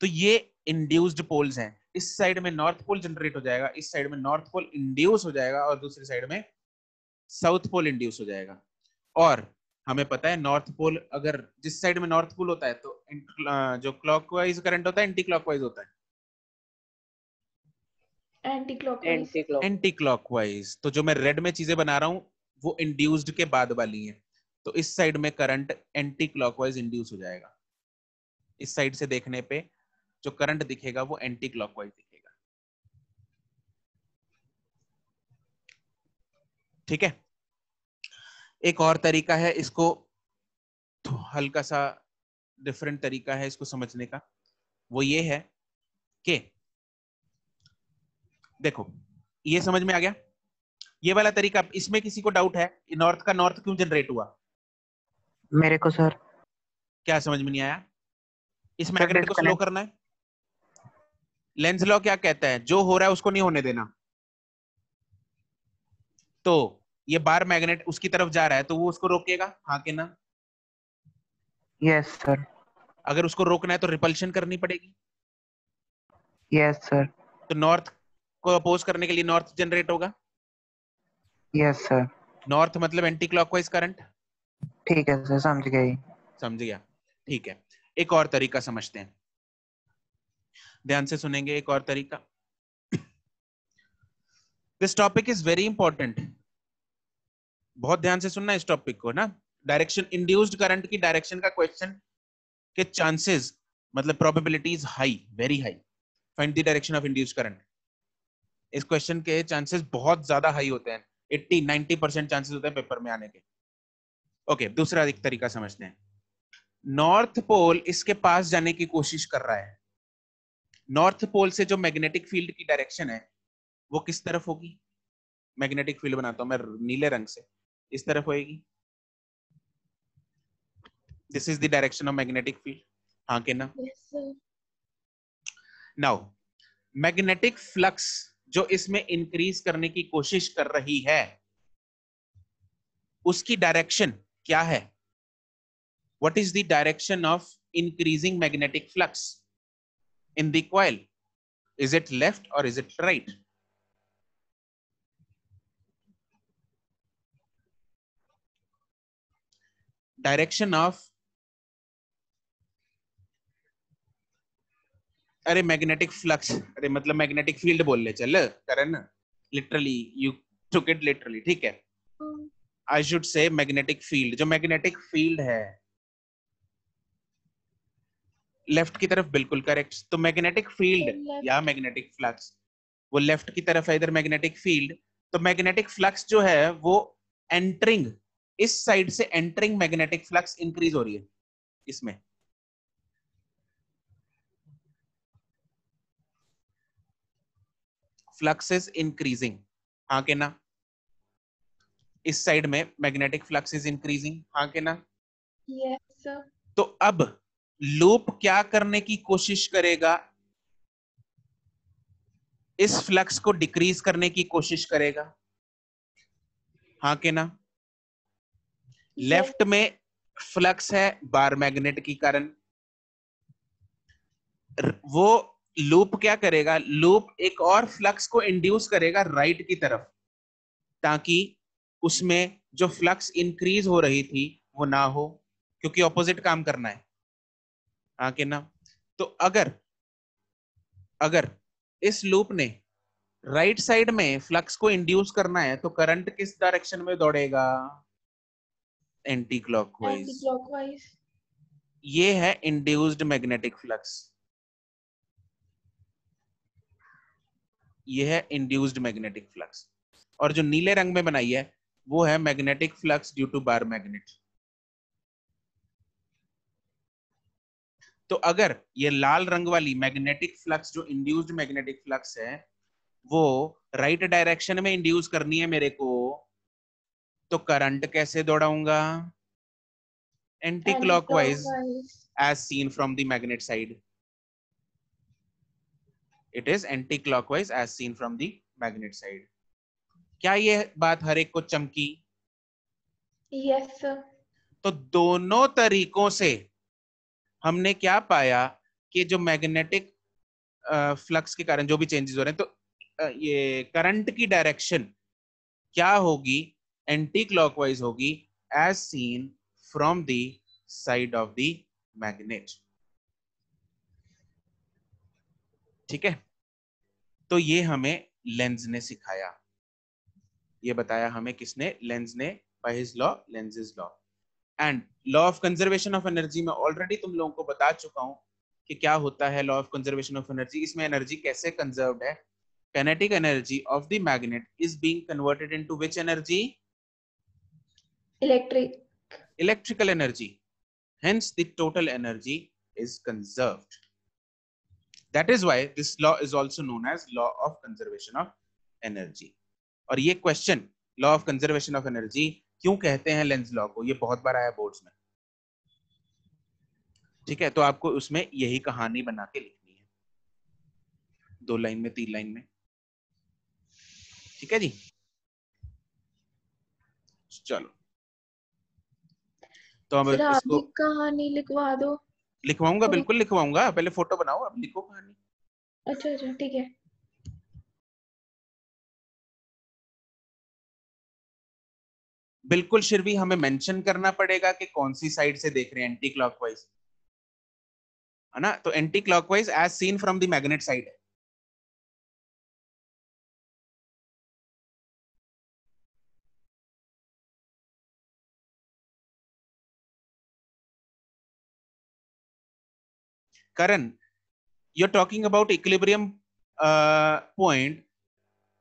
तो ये इंड्यूस्ड पोल्स हैं, इस साइड में नॉर्थ पोल जनरेट हो जाएगा, इस साइड में नॉर्थ पोल इंड्यूस हो जाएगा और दूसरी साइड में साउथ पोल इंड्यूस हो जाएगा। और हमें पता है नॉर्थ पोल, अगर जिस साइड में नॉर्थ पोल होता है तो जो क्लॉकवाइज करंट होता है एंटी क्लॉकवाइज होता है? Anti clockwise. Anti clock. Anti clockwise. तो जो मैं रेड में चीजें बना रहा हूं वो इंड्यूस्ड के बाद वाली हैं, तो इस साइड में करंट एंटी क्लॉकवाइज इंड्यूस हो जाएगा। इस साइड से देखने पे जो करंट दिखेगा वो एंटी क्लॉकवाइज दिखेगा, ठीक है। एक और तरीका है इसको, तो हल्का सा डिफरेंट तरीका है इसको समझने का, वो ये है कि देखो ये समझ में आ गया? ये वाला तरीका, इसमें किसी को डाउट है? नॉर्थ का नॉर्थ क्यों जनरेट हुआ? मेरे को सर। क्या समझ में नहीं आया? इस सर मैग्नेट को स्लो डिस्कनेक्ट। करना है। लेंज लॉ क्या कहता है? जो हो रहा है उसको नहीं होने देना। तो ये बार मैग्नेट उसकी तरफ जा रहा है तो वो उसको रोकेगा, हाँ कि ना? Yes sir. अगर उसको रोकना है तो रिपल्शन करनी पड़ेगी। Yes sir. तो नॉर्थ को अपोज करने के लिए नॉर्थ जनरेट होगा। Yes sir. नॉर्थ मतलब एंटी क्लॉकवाइज करंट। ठीक है सर, समझ गई। समझ गया? ठीक है, एक और तरीका समझते हैं, ध्यान से सुनेंगे। एक और तरीका, this topic is very important, बहुत ध्यान से सुनना इस टॉपिक को ना। डायरेक्शन, इंड्यूस्ड करंट की डायरेक्शन का क्वेश्चन के चांसेस, मतलब probability is high, very high. Find the direction of induced current, इस क्वेश्चन के चांसेस बहुत ज्यादा हाई होते हैं, 80-90% चांसेस होते हैं पेपर में आने के। ओके, दूसरा एक तरीका समझते हैं। नॉर्थ पोल इसके पास जाने की कोशिश कर रहा है। नॉर्थ पोल से जो मैग्नेटिक फील्ड की डायरेक्शन है वो किस तरफ होगी? मैग्नेटिक फील्ड बनाता हूं मैं नीले रंग से, इस तरफ होएगी। This is the direction of magnetic field, हाँ के ना? Yes, sir. Now magnetic flux जो इसमें इंक्रीज करने की कोशिश कर रही है उसकी डायरेक्शन क्या है? What is the direction of increasing magnetic flux in the coil? Is it left और is it right? Direction of, अरे मैग्नेटिक फ्लक्स, अरे मतलब मैग्नेटिक फील्ड बोल ले चल Karan, literally you took it literally, ठीक है। Um, I should say magnetic field, जो मैग्नेटिक फील्ड है लेफ्ट की तरफ, बिल्कुल करेक्ट। तो मैग्नेटिक फील्ड left. या मैग्नेटिक फ्लक्स वो लेफ्ट की तरफ है, इधर मैग्नेटिक फील्ड। तो मैग्नेटिक फ्लक्स जो है वो एंटरिंग, इस साइड से एंटरिंग मैग्नेटिक फ्लक्स इंक्रीज हो रही है इसमें। फ्लक्स इज इंक्रीजिंग, हाँ के ना? इस साइड में मैग्नेटिक फ्लक्स इज इंक्रीजिंग, हाँ के ना? Yes, sir. तो अब लूप क्या करने की कोशिश करेगा? इस फ्लक्स को डिक्रीज करने की कोशिश करेगा, हाँ के ना? Yes. लेफ्ट में फ्लक्स है बार मैग्नेट के कारण, वो लूप क्या करेगा? लूप एक और फ्लक्स को इंड्यूस करेगा राइट की तरफ, ताकि उसमें जो फ्लक्स इंक्रीज हो रही थी वो ना हो, क्योंकि ऑपोजिट काम करना है, हाँ कि ना? तो अगर अगर इस लूप ने राइट साइड में फ्लक्स को इंड्यूस करना है तो करंट किस डायरेक्शन में दौड़ेगा? Anti clockwise. Anti-clockwise. ये है इंड्यूस्ड मैग्नेटिक फ्लक्स, ये है इंड्यूस्ड मैग्नेटिक फ्लक्स। और जो नीले रंग में बनाई है वो है magnetic flux due to bar magnet. तो अगर ये लाल रंग वाली मैग्नेटिक फ्लक्स जो इंड्यूस्ड मैग्नेटिक फ्लक्स है वो राइट डायरेक्शन में इंड्यूस करनी है मेरे को, तो करंट कैसे दौड़ाऊंगा? Anti clockwise, Anti-clockwise. As seen from the magnet side. It is anti clockwise as seen from the magnet side. क्या ये बात हर एक को चमकी? Yes, sir. तो दोनों तरीकों से हमने क्या पाया कि जो मैग्नेटिक फ्लक्स के कारण जो भी चेंजेस हो रहे हैं, तो ये करंट की डायरेक्शन क्या होगी? एंटी क्लॉकवाइज होगी, as seen from the side of the magnet. ठीक है, तो ये हमें लेंज ने सिखाया, ये बताया हमें किसने? लेंज ने, by his law, Lenz's law. And law of conservation of energy में ऑलरेडी तुम लोगों को बता चुका हूं कि क्या होता है law of conservation of energy. इसमें एनर्जी कैसे कंजर्व्ड है? kinetic energy of the magnet is being converted into which energy? Electric. Electrical energy. Hence the total energy is conserved. That is why this law is also known as law of conservation of energy. और ये question law of conservation of energy क्यों कहते हैं length law को, ये बहुत बार आया boards में। ठीक है, तो आपको उसमें यही कहानी बना के लिखनी है, 2 लाइन में 3 लाइन में। ठीक है जी, चलो तो अब फिर आप इसको भी कहानी लिखवा दो लिखवाऊंगा, कोई। बिल्कुल लिखवाऊंगा, पहले फोटो बनाओ अब लिखो कहानी। अच्छा अच्छा ठीक है। बिल्कुल शिरवी, हमें मेंशन करना पड़ेगा कि कौन सी साइड से देख रहे हैं, एंटी क्लॉकवाइज है ना, तो anti clockwise as seen from the magnet side है। Karan, you are talking about equilibrium point.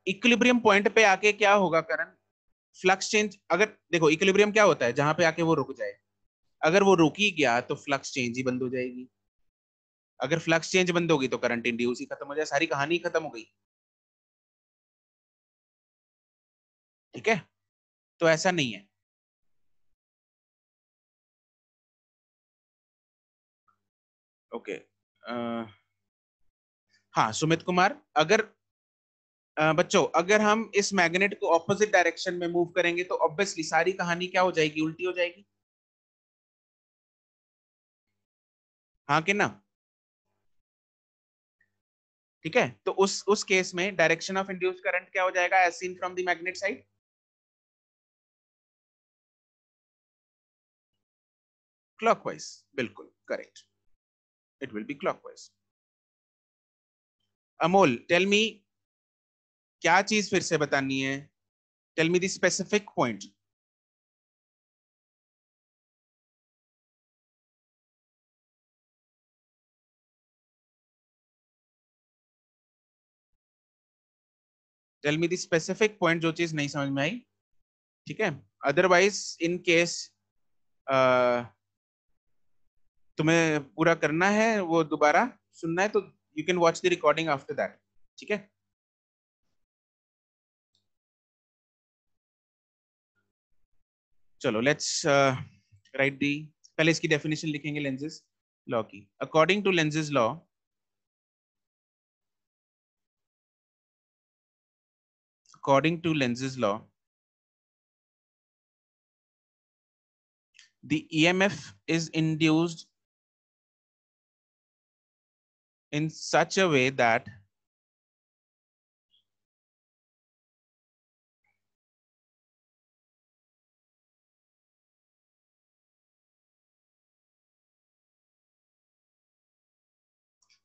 Equilibrium point पे आके क्या होगा करण, फ्लक्स चेंज, अगर देखो इक्विलिब्रियम क्या होता है, जहां पे आके वो रुक जाए, अगर वो रुक ही गया तो फ्लक्स चेंज ही बंद हो जाएगी। अगर फ्लक्स चेंज बंद होगी तो करंट इंड्यूस ही खत्म हो जाए, सारी कहानी खत्म हो गई। ठीक है, तो ऐसा नहीं है। ओके, हाँ सुमित कुमार, अगर बच्चों अगर हम इस मैग्नेट को ऑपोजिट डायरेक्शन में मूव करेंगे तो ऑब्वियसली सारी कहानी क्या हो जाएगी, उल्टी हो जाएगी। हाँ कि ना। ठीक है, तो उस केस में डायरेक्शन ऑफ इंड्यूस्ड करंट क्या हो जाएगा, as seen from the magnet side, clockwise. बिल्कुल correct, it will be clockwise. Amol tell me, क्या चीज फिर से बतानी है, tell me the specific point. Tell me the specific point, जो चीज नहीं समझ में आई। ठीक है, अदरवाइज इन केस तुम्हें पूरा करना है वो दोबारा सुनना है तो you can watch the recording after that. ठीक है, चलो लेट्स राइट दी, पहले इसकी डेफिनेशन लिखेंगे लेंसेज लॉ की। According to lenses law, according to Lenz's law, the EMF is induced in such a way that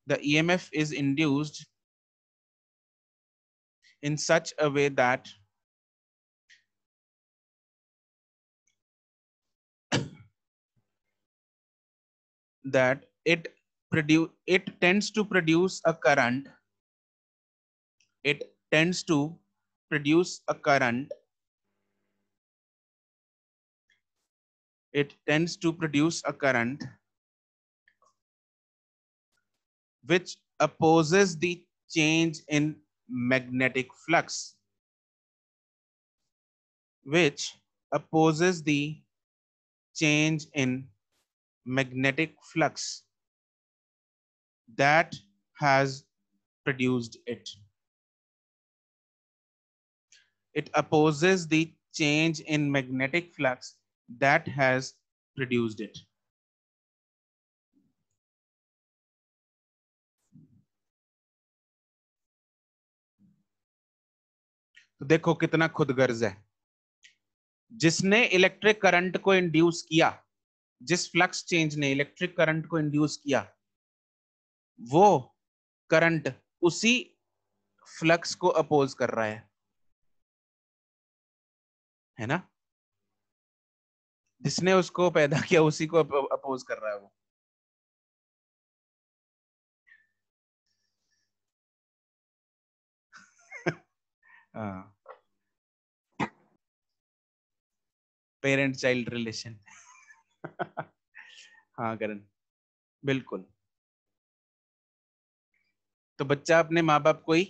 the EMF is induced in such a way that that it tends to produce a current, it tends to produce a current, it tends to produce a current which opposes the change in magnetic flux, which opposes the change in magnetic flux that has produced it. It opposes the change in magnetic flux that has produced it. तो देखो कितना खुदगर्ज है, जिसने electric current को induce किया, जिस flux change ने electric current को इंड्यूस किया, वो करंट उसी फ्लक्स को अपोज कर रहा है ना, जिसने उसको पैदा किया उसी को अपोज कर रहा है वो। हाँ, पेरेंट चाइल्ड रिलेशन। हाँ करण, बिल्कुल। तो बच्चा अपने माँ बाप को ही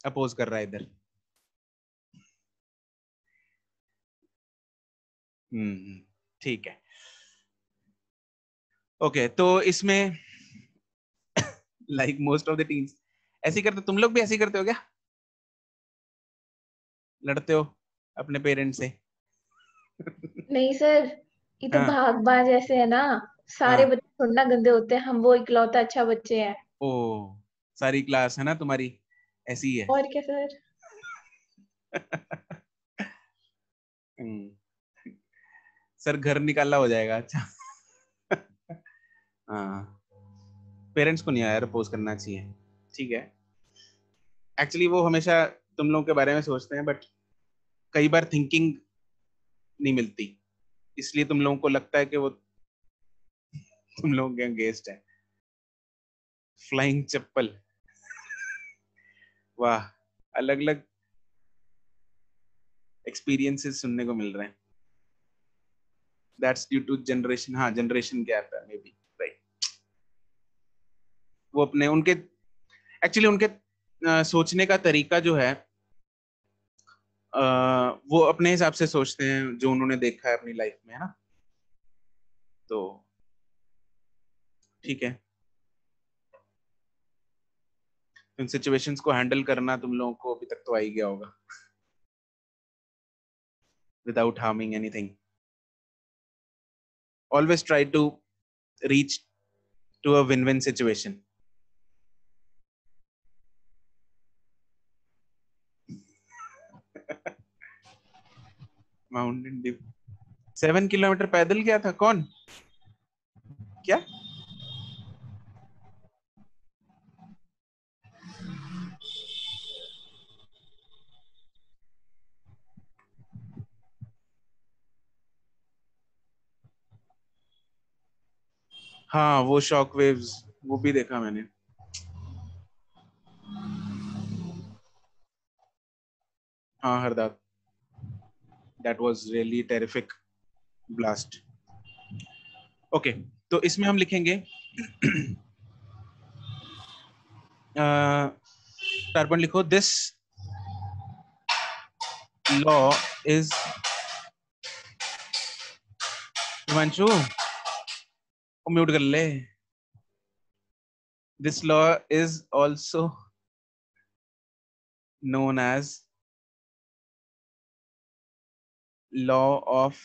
अपोज कर रहा है इधर। ठीक है। ओके, तो इसमें like most of the teams ऐसे करते, तुम लोग भी ऐसे करते हो क्या? लड़ते हो अपने पेरेंट्स से? नहीं सर, ये तो हाँ भाग बाज ऐसे है ना, सारे हाँ। बच्चे थोड़ा ना गंदे होते हैं, हम वो इकलौते अच्छा बच्चे हैं। ओ, सारी क्लास है ना तुम्हारी ऐसी ही है? और क्या सर। हम्म, सर घर निकाला हो जाएगा। अच्छा। हाँ, पेरेंट्स को नहीं यार अपोज करना चाहिए। ठीक है, एक्चुअली वो हमेशा तुम लोगों के बारे में सोचते हैं, बट कई बार थिंकिंग नहीं मिलती, इसलिए तुम लोगों को लगता है कि वो तुम लोगों के अगेंस्ट है। फ्लाइंग चप्पल, वाह, अलग अलग एक्सपीरियंसेस सुनने को मिल रहे हैं। दैट्स ड्यू टू जनरेशन, हाँ जनरेशन गैप है मे बी, राइट। वो अपने उनके एक्चुअली उनके सोचने का तरीका जो है, अ, वो अपने हिसाब से सोचते हैं जो उन्होंने देखा है अपनी लाइफ में, है ना? तो ठीक है, उन सिचुएशंस को हैंडल करना तुम लोगों को अभी तक तो आ ही गया होगा, without harming anything. Always try to reach to a win win situation. Mountain Dew 7 kilometre पैदल गया था कौन? क्या? हाँ वो शॉक वेव्स, वो भी देखा मैंने। हाँ Hardad, that was really terrific blast. Okay, तो इसमें हम लिखेंगे टार्पण लिखो, this law is, Himanshu mute कर ले। This law is also known as law of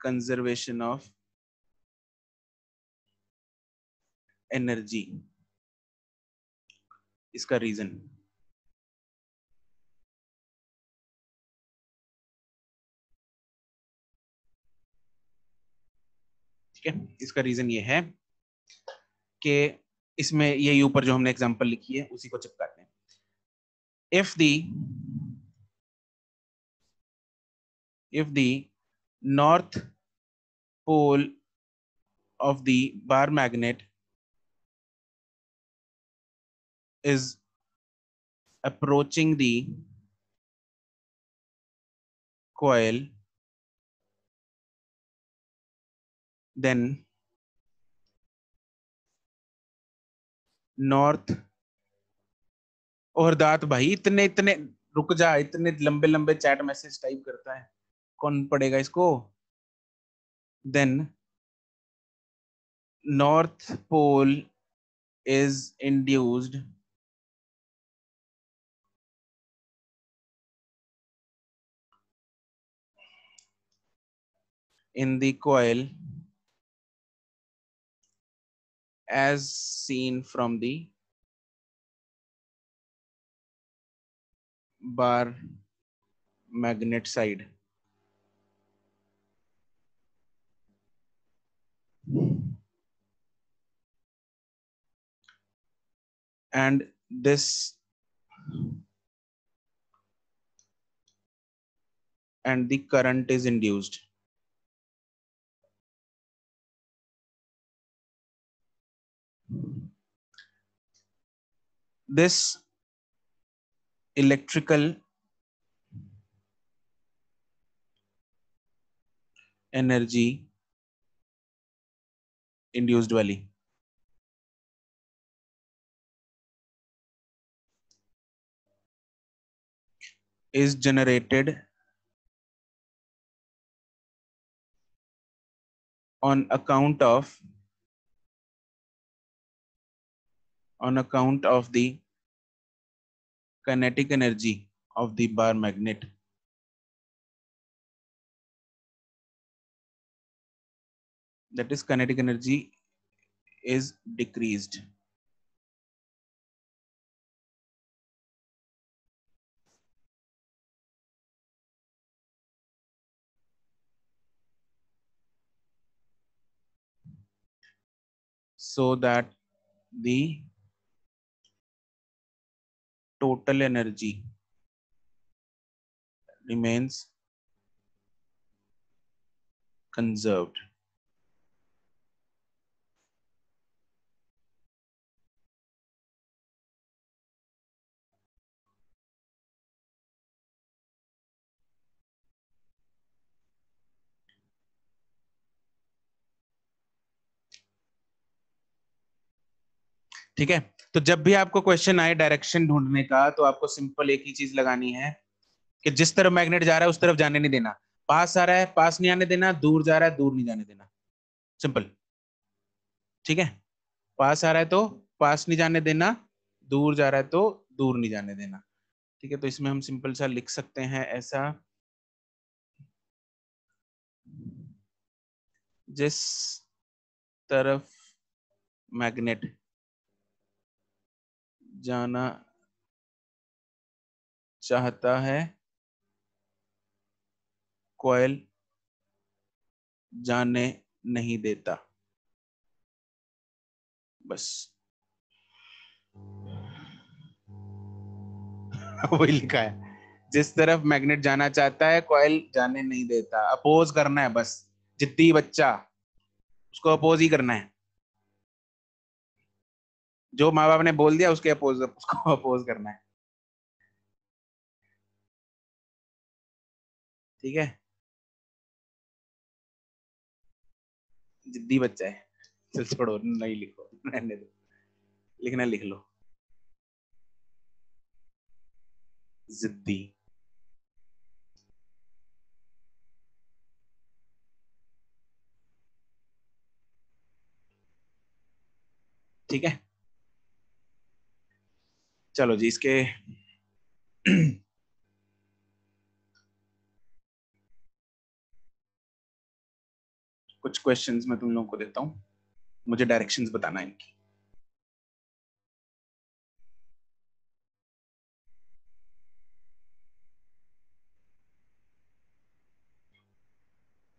conservation of energy। इसका रीजन, ठीक है, इसका रीजन ये है कि इसमें यही ऊपर जो हमने एग्जांपल लिखी है उसी को चिपकाते हैं। if the north pole of the bar magnet is approaching the coil, then north, और दात भाई इतने इतने, रुक जा, इतने लंबे लंबे चैट मैसेज टाइप करता है, कौन पढ़ेगा इसको? then north pole is induced in the coil as seen from the bar magnet side, and this and the current is induced. This electrical energy induced वाली is generated on account of the kinetic energy of the bar magnet. That is, kinetic energy is decreased. So that the total energy remains conserved. ठीक है, तो जब भी आपको question आए direction ढूंढने का, तो आपको सिंपल एक ही चीज लगानी है कि जिस तरफ मैग्नेट जा रहा है उस तरफ जाने नहीं देना। पास आ रहा है पास नहीं आने देना, दूर जा रहा है दूर नहीं जाने देना। सिंपल। ठीक है, पास आ रहा है तो पास नहीं जाने देना, दूर जा रहा है तो दूर नहीं जाने देना। ठीक है, तो इसमें हम सिंपल सा लिख सकते हैं ऐसा, जिस तरफ मैग्नेट जाना चाहता है कॉइल जाने नहीं देता। बस वही लिखा है, जिस तरफ मैग्नेट जाना चाहता है कॉइल जाने नहीं देता। अपोज करना है बस, जिद्दी बच्चा, उसको अपोज ही करना है। जो माँ बाप ने बोल दिया उसके अपोज, उसको अपोज करना है। ठीक है, जिद्दी बच्चा है। चल छोड़ो, नहीं लिखो, रहने दो, लिखना लिख लो, जिद्दी। ठीक है, चलो जी, इसके कुछ क्वेश्चंस मैं तुम लोगों को देता हूं, मुझे डायरेक्शंस बताना है इनकी।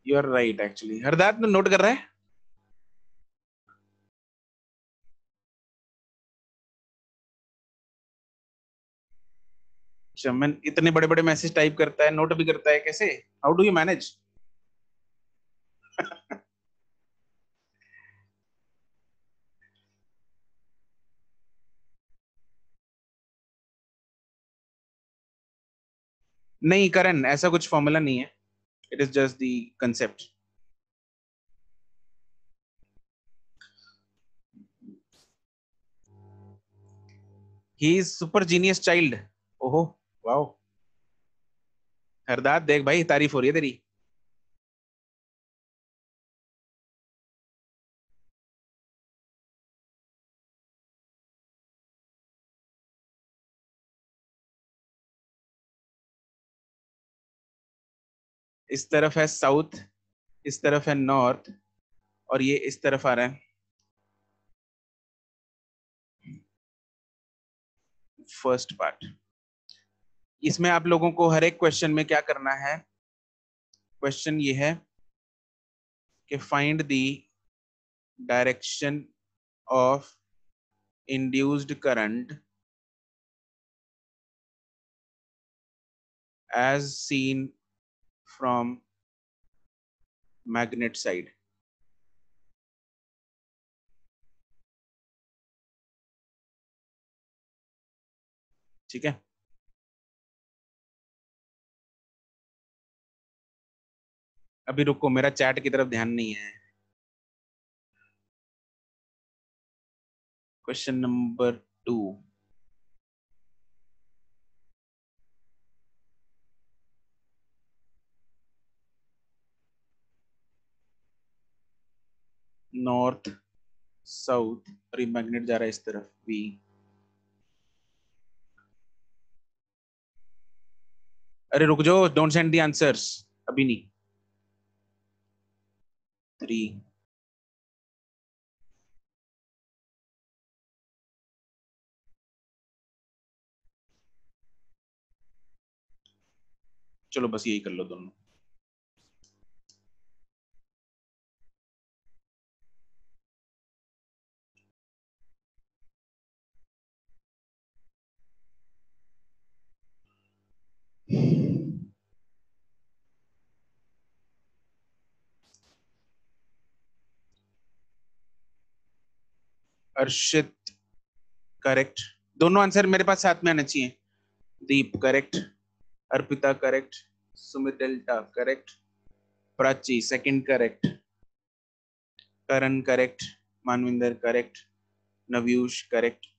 You are right actually. Hardat ने नोट कर रहा है। चमन इतने बड़े बड़े मैसेज टाइप करता है, नोट भी करता है, कैसे? How do you manage? नहीं करण, ऐसा कुछ फॉर्मूला नहीं है, it is just the concept. He is super genius child. ओहो, वाओ। हरदात देख भाई, तारीफ हो रही है तेरी। इस तरफ है साउथ, इस तरफ है नॉर्थ, और ये इस तरफ आ रहा है। फर्स्ट पार्ट, इसमें आप लोगों को हर एक क्वेश्चन में क्या करना है? क्वेश्चन ये है कि find the direction of induced current as seen from magnet side. ठीक है, अभी रुको, मेरा चैट की तरफ ध्यान नहीं है। क्वेश्चन नंबर 2, नॉर्थ साउथ और ये मैग्नेट जा रहा है इस तरफ V। अरे रुक जाओ, डोंट सेंड द आंसर्स अभी नहीं। 3 चलो बस यही कर लो दोनों। अर्शित करेक्ट, दोनों आंसर मेरे पास साथ में आना चाहिए। Deep correct, Arpita correct, Sumit delta correct, Prachi second correct, Karan correct, Manvinder correct, Navyush correct.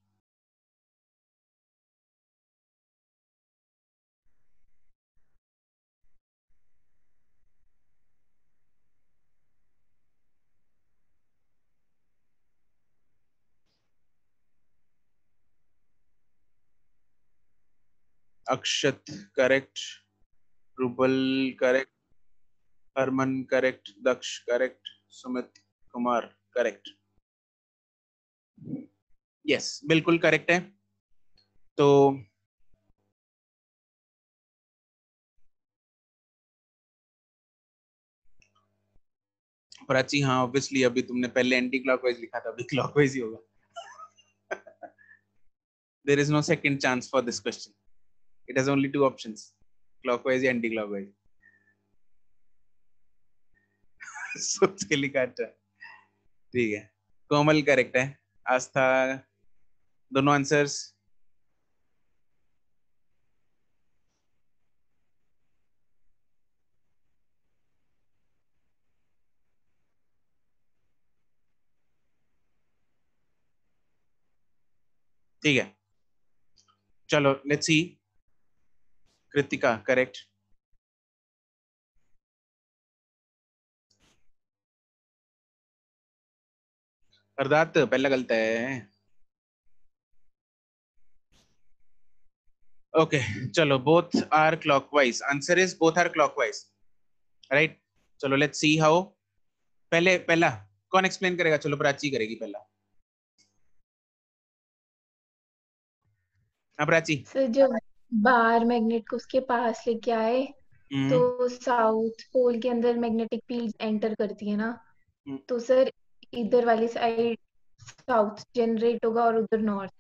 Akshat correct, Rubal correct, Harman correct, Daksh correct, Sumit Kumar correct. Yes बिल्कुल करेक्ट है। तो प्राची हाँ ऑब्वियसली अभी तुमने पहले एंटी क्लॉकवाइज लिखा था, अभी क्लॉकवाइज ही होगा। There is no second chance for this question, it has only two options, clockwise या एंटी क्लॉकवाइज। सोच के लिखा था। ठीक है, कोमल करेक्ट है, आस्था दोनों आंसर्स। ठीक है चलो लेट्स सी। कृतिका करेक्ट, हरदात पहला गलत है। ओके चलो both are clockwise, answer is both are clockwise right. चलो लेट्स सी हाउ। पहले पहला कौन एक्सप्लेन करेगा? चलो प्राची करेगी पहला। हाँ प्राची। सर जब बार मैग्नेट को उसके पास लेके आए तो साउथ पोल के अंदर मैग्नेटिक फील्ड एंटर करती है ना, तो सर इधर वाली साइड साउथ जनरेट होगा और उधर नॉर्थ।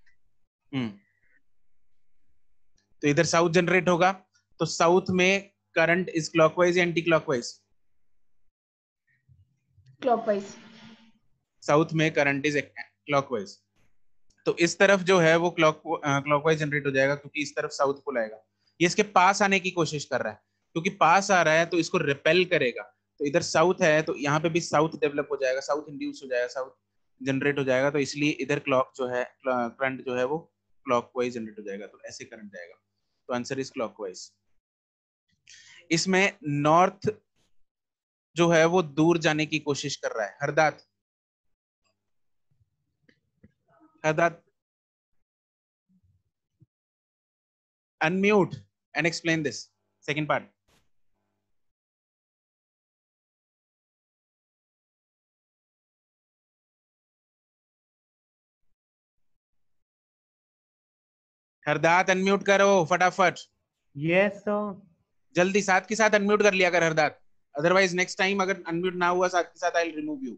तो इधर साउथ जनरेट होगा, तो साउथ में करंट इज क्लॉकवाइज या एंटी क्लॉकवाइज? क्लॉकवाइज। साउथ में करंट इज क्लॉकवाइज, तो इस तरफ जो है वो क्लॉकवाइज जनरेट हो जाएगा क्योंकि इस तरफ साउथ पोल आएगा। ये इसके पास आने की कोशिश कर रहा है, क्योंकि पास आ रहा है तो इसको रिपेल करेगा। तो इधर साउथ है तो यहाँ पे भी साउथ डेवलप हो जाएगा, साउथ इंड्यूस हो जाएगा, साउथ जनरेट हो जाएगा, तो इसलिए इधर क्लॉक जो है करंट जो है वो क्लॉकवाइज जनरेट हो जाएगा, तो ऐसे करंट जाएगा। तो आंसर इज क्लॉकवाइज। इसमें नॉर्थ जो है वो दूर जाने की कोशिश कर रहा है। Hardat, Hardat unmute and explain this second part. Hardat unmute करो फटाफट। Yes sir. जल्दी साथ के साथ अनम्यूट कर लिया कर हरदात, अदरवाइज नेक्स्ट टाइम अगर अनम्यूट ना हुआ साथ के साथ I will remove you.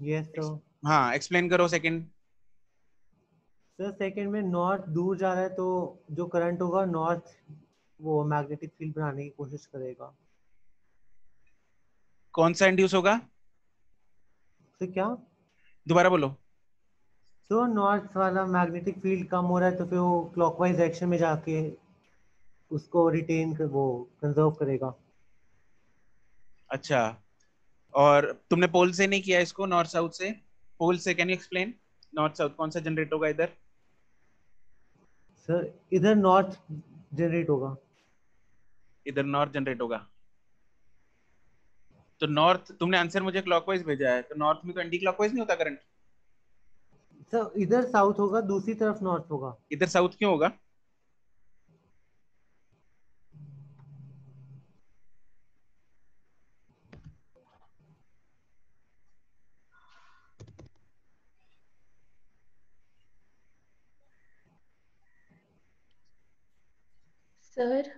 Yes sir. हाँ एक्सप्लेन करो सेकंड। सर सेकंड में नॉर्थ दूर जा रहा है तो जो करंट होगा नॉर्थ वो मैग्नेटिक फील्ड बनाने की कोशिश करेगा। कौन सा इंड्यूस होगा? तो क्या? दोबारा बोलो। तो नॉर्थ वाला मैग्नेटिक फील्ड कम हो रहा है तो फिर वो क्लॉकवाइज डायरेक्शन में जाके उसको रिटेन कर वो कंजर्व करेगा। अच्छा, और तुमने पोल से नहीं किया इसको, नॉर्थ साउथ से? पोल से can you explain north south कौन सा जनरेट होगा इधर? सर इधर नॉर्थ जनरेट होगा। इधर नॉर्थ जनरेट होगा। तो नॉर्थ, तुमने आंसर मुझे क्लॉकवाइज भेजा है, तो नॉर्थ में तो एंटी क्लॉकवाइज नहीं होता करंट? सर इधर साउथ होगा, दूसरी तरफ नॉर्थ होगा। इधर साउथ क्यों होगा? सर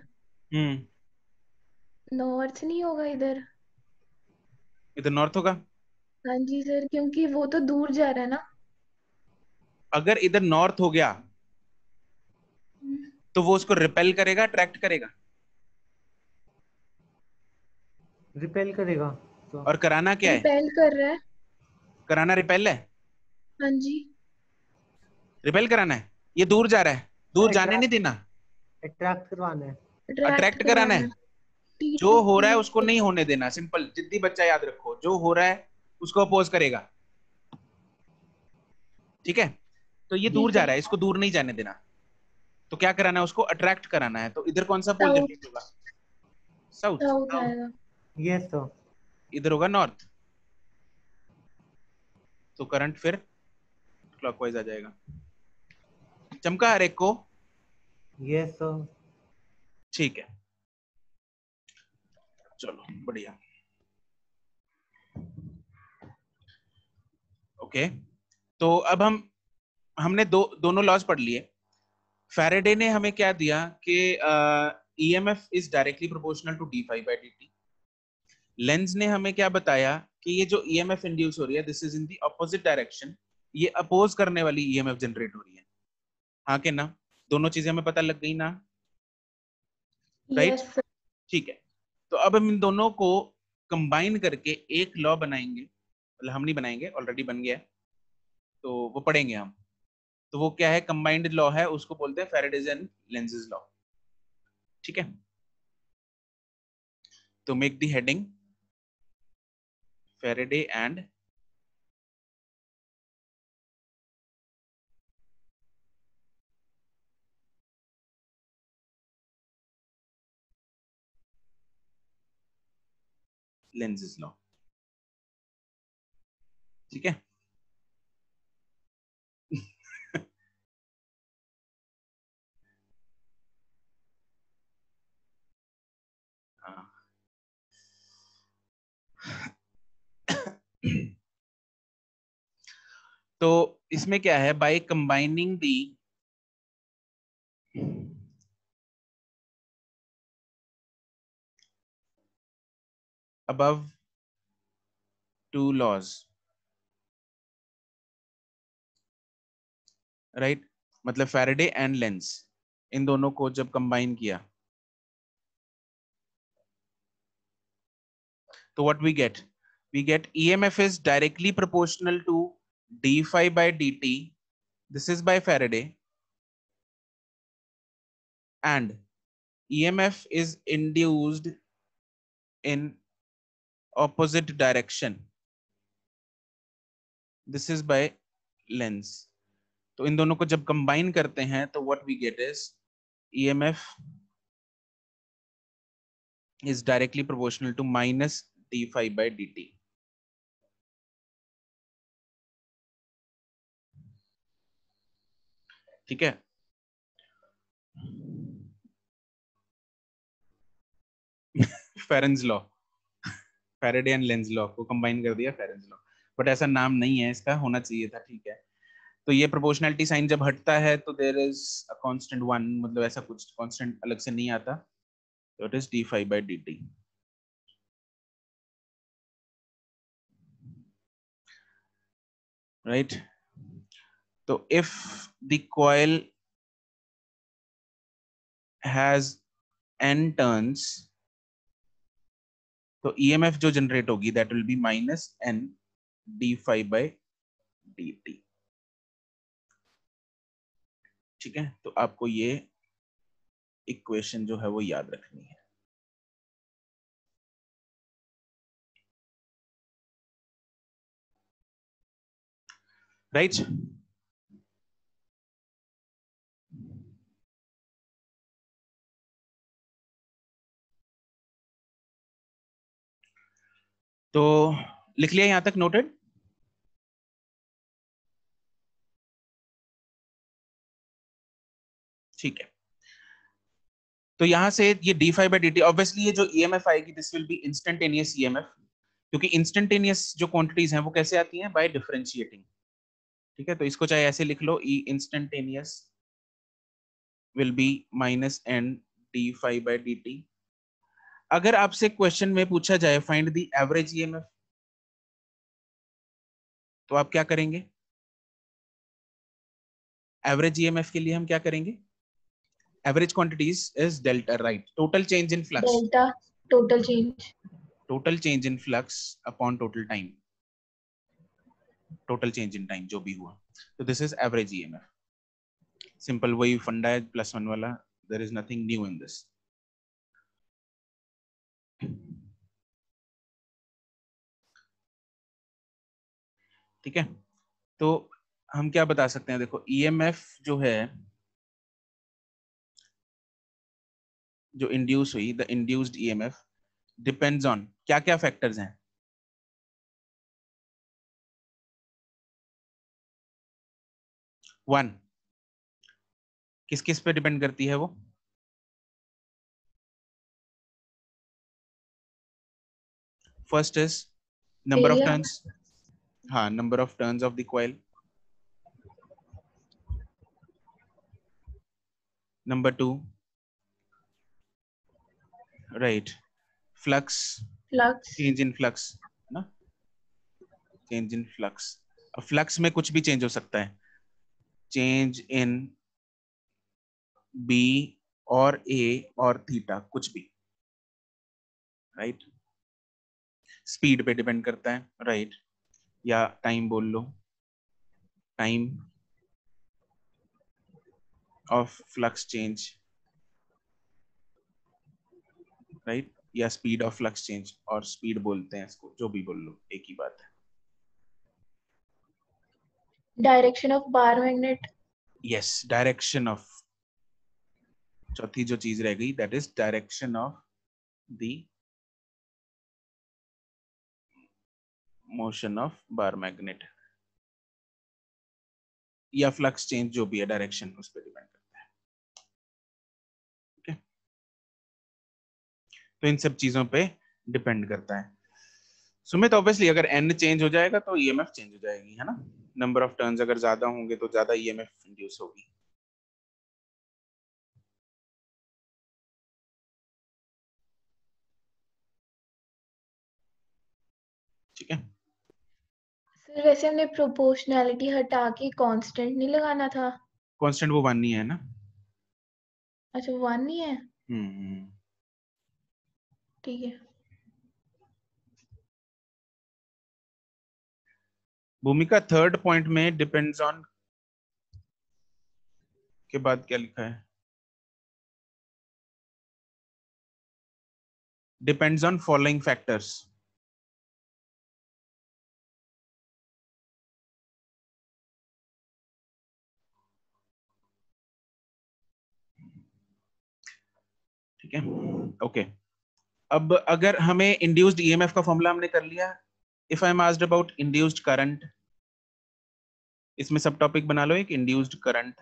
नॉर्थ नहीं होगा इधर। इधर नॉर्थ होगा। हाँ जी सर, क्योंकि वो तो दूर जा रहा है ना। अगर इधर नॉर्थ हो गया हम्म, तो वो उसको रिपेल करेगा, अट्रैक्ट करेगा? रिपेल करेगा तो। और कराना क्या है? रिपेल कर रहा है। कराना रिपेल है। हाँ जी। रिपेल कराना है। ये दूर जा रहा है, दूर जाने नहीं अट्रैक्ट, देना, अट्रैक्ट करवाना है। अट्रैक्ट अट्रैक्ट कराना करवाना है। है। टी जो टू हो रहा है पी उसको नहीं होने देना, सिंपल जिद्दी बच्चा याद रखो, जो हो रहा है उसको अपोज करेगा। ठीक है, तो ये दूर ठीक जा है। रहा है, इसको दूर नहीं जाने देना। तो क्या कराना है, उसको अट्रैक्ट कराना है। तो इधर कौन सा पोल जनरेट साउथ। होगा? साउथ। साउथ आएगा। Yes sir. इधर होगा नॉर्थ। तो करंट फिर क्लॉकवाइज आ जाएगा। चमका हर एक को? Yes sir. ठीक है, चलो बढ़िया। ओके, तो अब हमने दोनों लॉज पढ़ लिए। फैराडे ने हमें क्या दिया कि EMF is directly proportional to d phi by d t. Lenz ने हमें क्या बताया कि ये जो ईएमएफ इंड्यूस हो रही है, this is in the opposite direction, ये अपोज करने वाली ईएमएफ जनरेट हो रही है। हाँ के ना? दोनों चीजें हमें पता लग गई ना? Right, yes sir. ठीक है। तो अब हम इन दोनों को कंबाइन करके एक लॉ बनाएंगे, मतलब हम नहीं बनाएंगे, ऑलरेडी बन गया है, तो वो पढ़ेंगे हम। तो वो क्या है, कंबाइंड लॉ है, उसको बोलते हैं फैराडेज एंड लेंजेस लॉ। ठीक है, तो make the heading Faraday and Lenz's law. ठीक है। हाँ। तो इसमें क्या है, by combining the above two laws, right, मतलब फैराडे एंड लेंज, इन दोनों को जब कंबाइन किया तो what we get EMF is directly proportional to d phi by dt, this is by Faraday, and EMF is induced in opposite direction, this is by Lenz। तो इन दोनों को जब कंबाइन करते हैं तो what we get is EMF is directly proportional to minus d phi by dt। ठीक है, फेरेंज law, Faraday and Lenz law को कंबाइन कर दिया फेरेंज लॉ, बट ऐसा नाम नहीं है इसका, होना चाहिए था। ठीक है, तो ये प्रोपोर्शनलिटी साइन जब हटता है तो there is a constant one, मतलब ऐसा कुछ कांस्टेंट अलग से नहीं आता, तो it is d phi by d t. Right, तो if the coil has n turns, तो ईएमएफ जो जनरेट होगी that will be minus n d phi by d t. ठीक है, तो आपको ये इक्वेशन जो है वो याद रखनी है। राइट, तो लिख लिया यहां तक, नोटेड? ठीक है, तो यहां से ये d5/dt, ऑब्वियसली ये जो ईएमएफ आएगी this will be instantaneous EMF, क्योंकि इंस्टेंटेनियस जो क्वांटिटीज हैं वो कैसे आती हैं? By differentiating. ठीक है, तो इसको चाहे ऐसे लिख लो, E instantaneous will be minus N d5/dt। अगर आपसे क्वेश्चन में पूछा जाए फाइंड द एवरेज ईएमएफ, तो आप क्या करेंगे? एवरेज ईएमएफ के लिए हम क्या करेंगे? Average quantities is delta, right? Total change in flux, delta total change, total change in flux upon total time, total change in time जो भी हुआ, तो this is average EMF. Simple वही फंडा है +1 वाला, there is nothing new in this. ठीक है, तो हम क्या बता सकते हैं? देखो ईएमएफ जो है, जो इंड्यूस हुई, the induced EMF depends on क्या क्या फैक्टर्स हैं? वन, किस किस पे डिपेंड करती है वो? First is number of area, turns, हाँ, number of turns of the coil. Number 2, right, flux, flux, change in flux ना, चेंज इन फ्लक्स। अब फ्लक्स में कुछ भी चेंज हो सकता है, चेंज इन बी और ए और थीटा, कुछ भी, राइट? स्पीड पे डिपेंड करता है, राइट? या टाइम बोल लो, time of flux change, right? या स्पीड ऑफ फ्लक्स चेंज, और स्पीड बोलते हैं इसको, जो भी बोल लो एक ही बात है। Direction of bar magnet, yes, direction of, चौथी जो चीज रह गई that is direction of the motion of bar magnet, या फ्लक्स चेंज जो भी है, डायरेक्शन उस पर डिपेंड करता है। ठीक है, तो इन सब चीजों पे डिपेंड करता है। सुमित, ऑब्वियसली अगर एन चेंज हो जाएगा तो ईएमएफ चेंज हो जाएगी, है ना? नंबर ऑफ टर्न्स अगर ज्यादा होंगे तो ज्यादा ईएमएफ इंड्यूस होगी। ठीक है, सर वैसे हमने प्रोपोर्शनैलिटी हटा के कांस्टेंट नहीं लगाना था? कांस्टेंट वो 1 ही है ना। अच्छा 1 ही है, हम्म, ठीक है। भूमिका थर्ड पॉइंट में डिपेंड्स ऑन के बाद क्या लिखा है? Depends on following factors. ठीक है, ओके। अब अगर हमें इंड्यूस्ड ईएमएफ का फॉर्मूला हमने कर लिया, if I am asked about induced current, इसमें सब टॉपिक बना लो एक, induced current.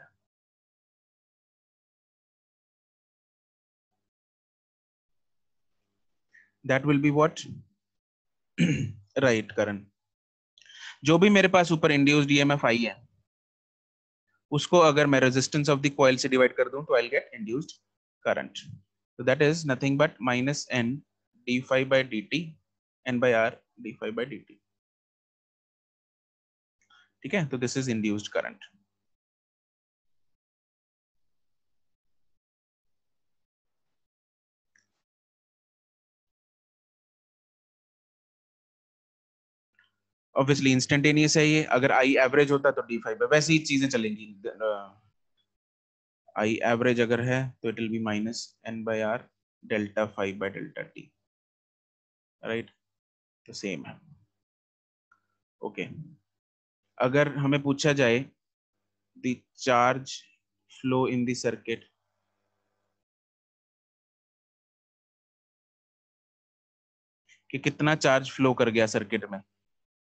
That will be what? Right, current. जो भी मेरे पास ऊपर इंड्यूस्ड ईएमएफ आई है उसको अगर मैं रेजिस्टेंस ऑफ द कॉइल से डिवाइड कर दूं तो I will gate induced current. So that is nothing but minus n d5 by dt, n by r d5 by dt. ठीक है, तो this is induced current. Obviously instantaneous है ये, अगर आई एवरेज होता तो d5 है, वैसे ही चीजें चलेंगी। आई एवरेज अगर है तो it will be minus n by r delta 5 by delta t, right? तो सेम है, ओके। अगर हमें पूछा जाए the charge flow in the circuit, कि कितना चार्ज फ्लो कर गया सर्किट में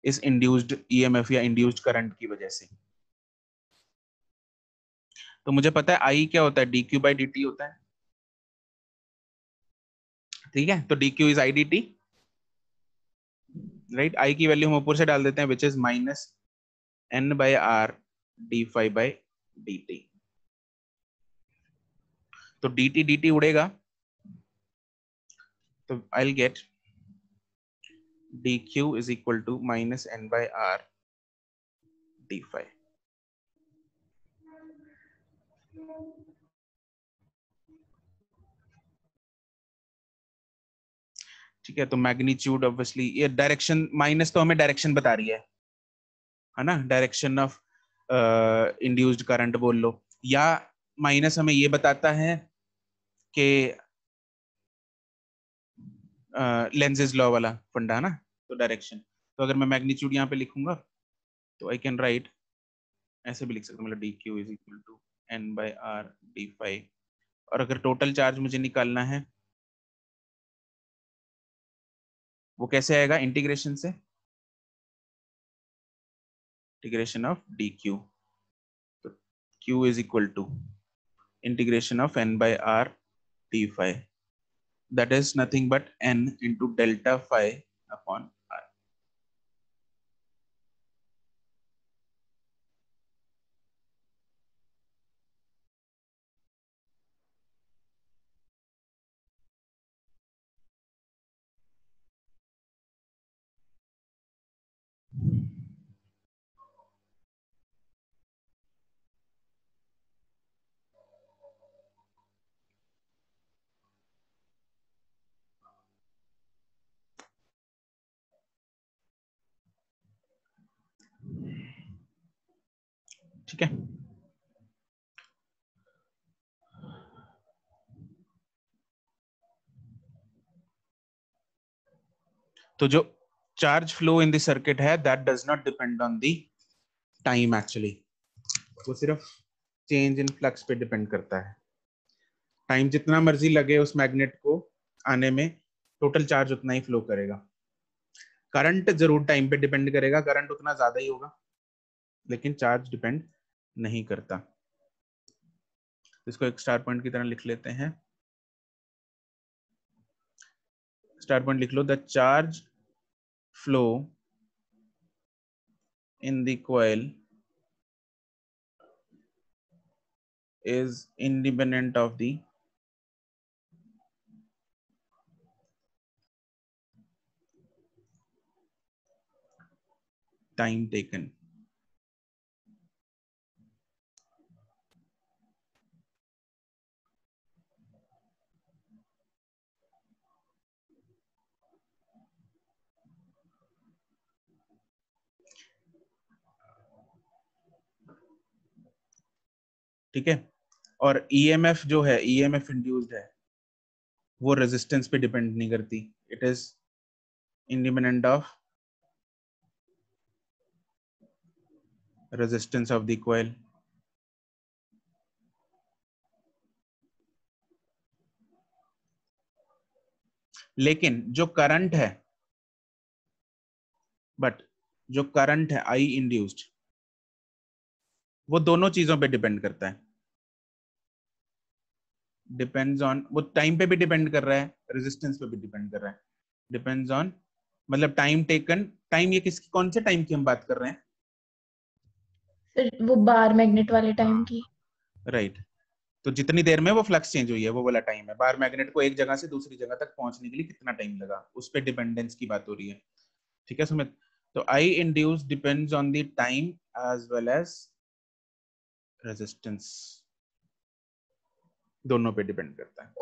इस इंड्यूस्ड ईएमएफ या इंड्यूस्ड करंट की वजह से। तो मुझे पता है आई क्या होता है, d q by d t होता है, ठीक है। तो d q is I d t, right. I की वैल्यू हम ऊपर से डाल देते हैं, which is minus N by are d phi by d t. तो डी टी उड़ेगा, तो I will get d q is equal to minus N by are d phi. ठीक है। तो मैग्नीट्यूड ऑब्वियसली, ये डायरेक्शन माइनस तो हमें direction बता रही है ना, डायरेक्शन ऑफ इंड्यूस्ड करंट बोल लो, या माइनस हमें ये बताता है कि लेंजेज लॉ वाला फंडा है ना, तो डायरेक्शन। तो अगर मैं मैग्नीट्यूड यहाँ पे लिखूंगा तो आई कैन राइट, ऐसे भी लिख सकता हूँ, मतलब d q is equal to n by are d phi. और अगर टोटल चार्ज मुझे निकालना है वो कैसे आएगा, इंटीग्रेशन से, इंटीग्रेशन ऑफ डी क्यू। तो q is equal to integration of n by r d phi, that is nothing but n into delta phi upon r। ठीक है। तो जो charge flow in the circuit है that does not depend on the time actually, वो सिर्फ change in flux पे depend करता है। टाइम जितना मर्जी लगे उस मैग्नेट को आने में, टोटल चार्ज उतना ही फ्लो करेगा। करंट जरूर टाइम पे डिपेंड करेगा, करंट उतना ज्यादा ही होगा, लेकिन चार्ज डिपेंड नहीं करता। इसको एक स्टार पॉइंट की तरह लिख लेते हैं। स्टार पॉइंट लिख लो, the charge flow in the coil is independent of the time taken। ठीक है। और ईएमएफ जो है, ईएमएफ इंड्यूस्ड है, वो रेजिस्टेंस पे डिपेंड नहीं करती, it is independent of resistance of the coil। लेकिन जो करंट है, बट जो करंट है आई इंड्यूस्ड, वो दोनों चीजों पे डिपेंड करता है। डिपेंड्स ऑन, वो टाइम पे भी डिपेंड कर रहा है, रेजिस्टेंस पे भी डिपेंड कर रहा है। डिपेंड्स ऑन मतलब टाइम टेकन, टाइम ये किसकी, कौन से टाइम की हम बात कर रहे हैं? सर वो बार मैग्नेट वाले टाइम की। राइट। तो जितनी देर में वो फ्लक्स चेंज हुई है वो वाला टाइम है। बार मैग्नेट को एक जगह से दूसरी जगह तक पहुंचने के लिए कितना टाइम लगा, उस पर डिपेंडेंस की बात हो रही है। ठीक है सुमित। तो I induced depends on the time as well as resistance, दोनों पे डिपेंड करता है।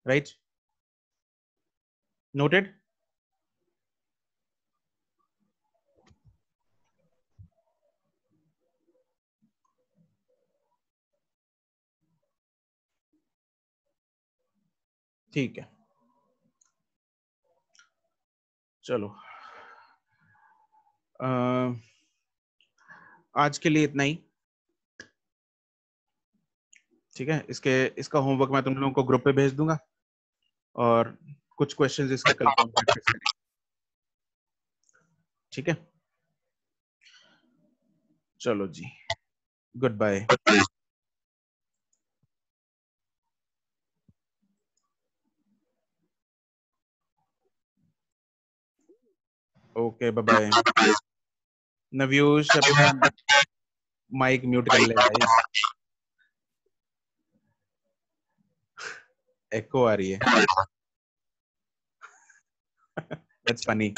राइट। नोटेड? ठीक है, चलो आज के लिए इतना ही। ठीक है, इसका होमवर्क मैं तुम लोगों को ग्रुप पे भेज दूंगा और कुछ क्वेश्चंस इसके कल प्रैक्टिस करेंगे। ठीक है, चलो जी, good bye. Okay, bye bye. Navyush अपना माइक म्यूट कर ले भाई, एको आ रही है। That's funny.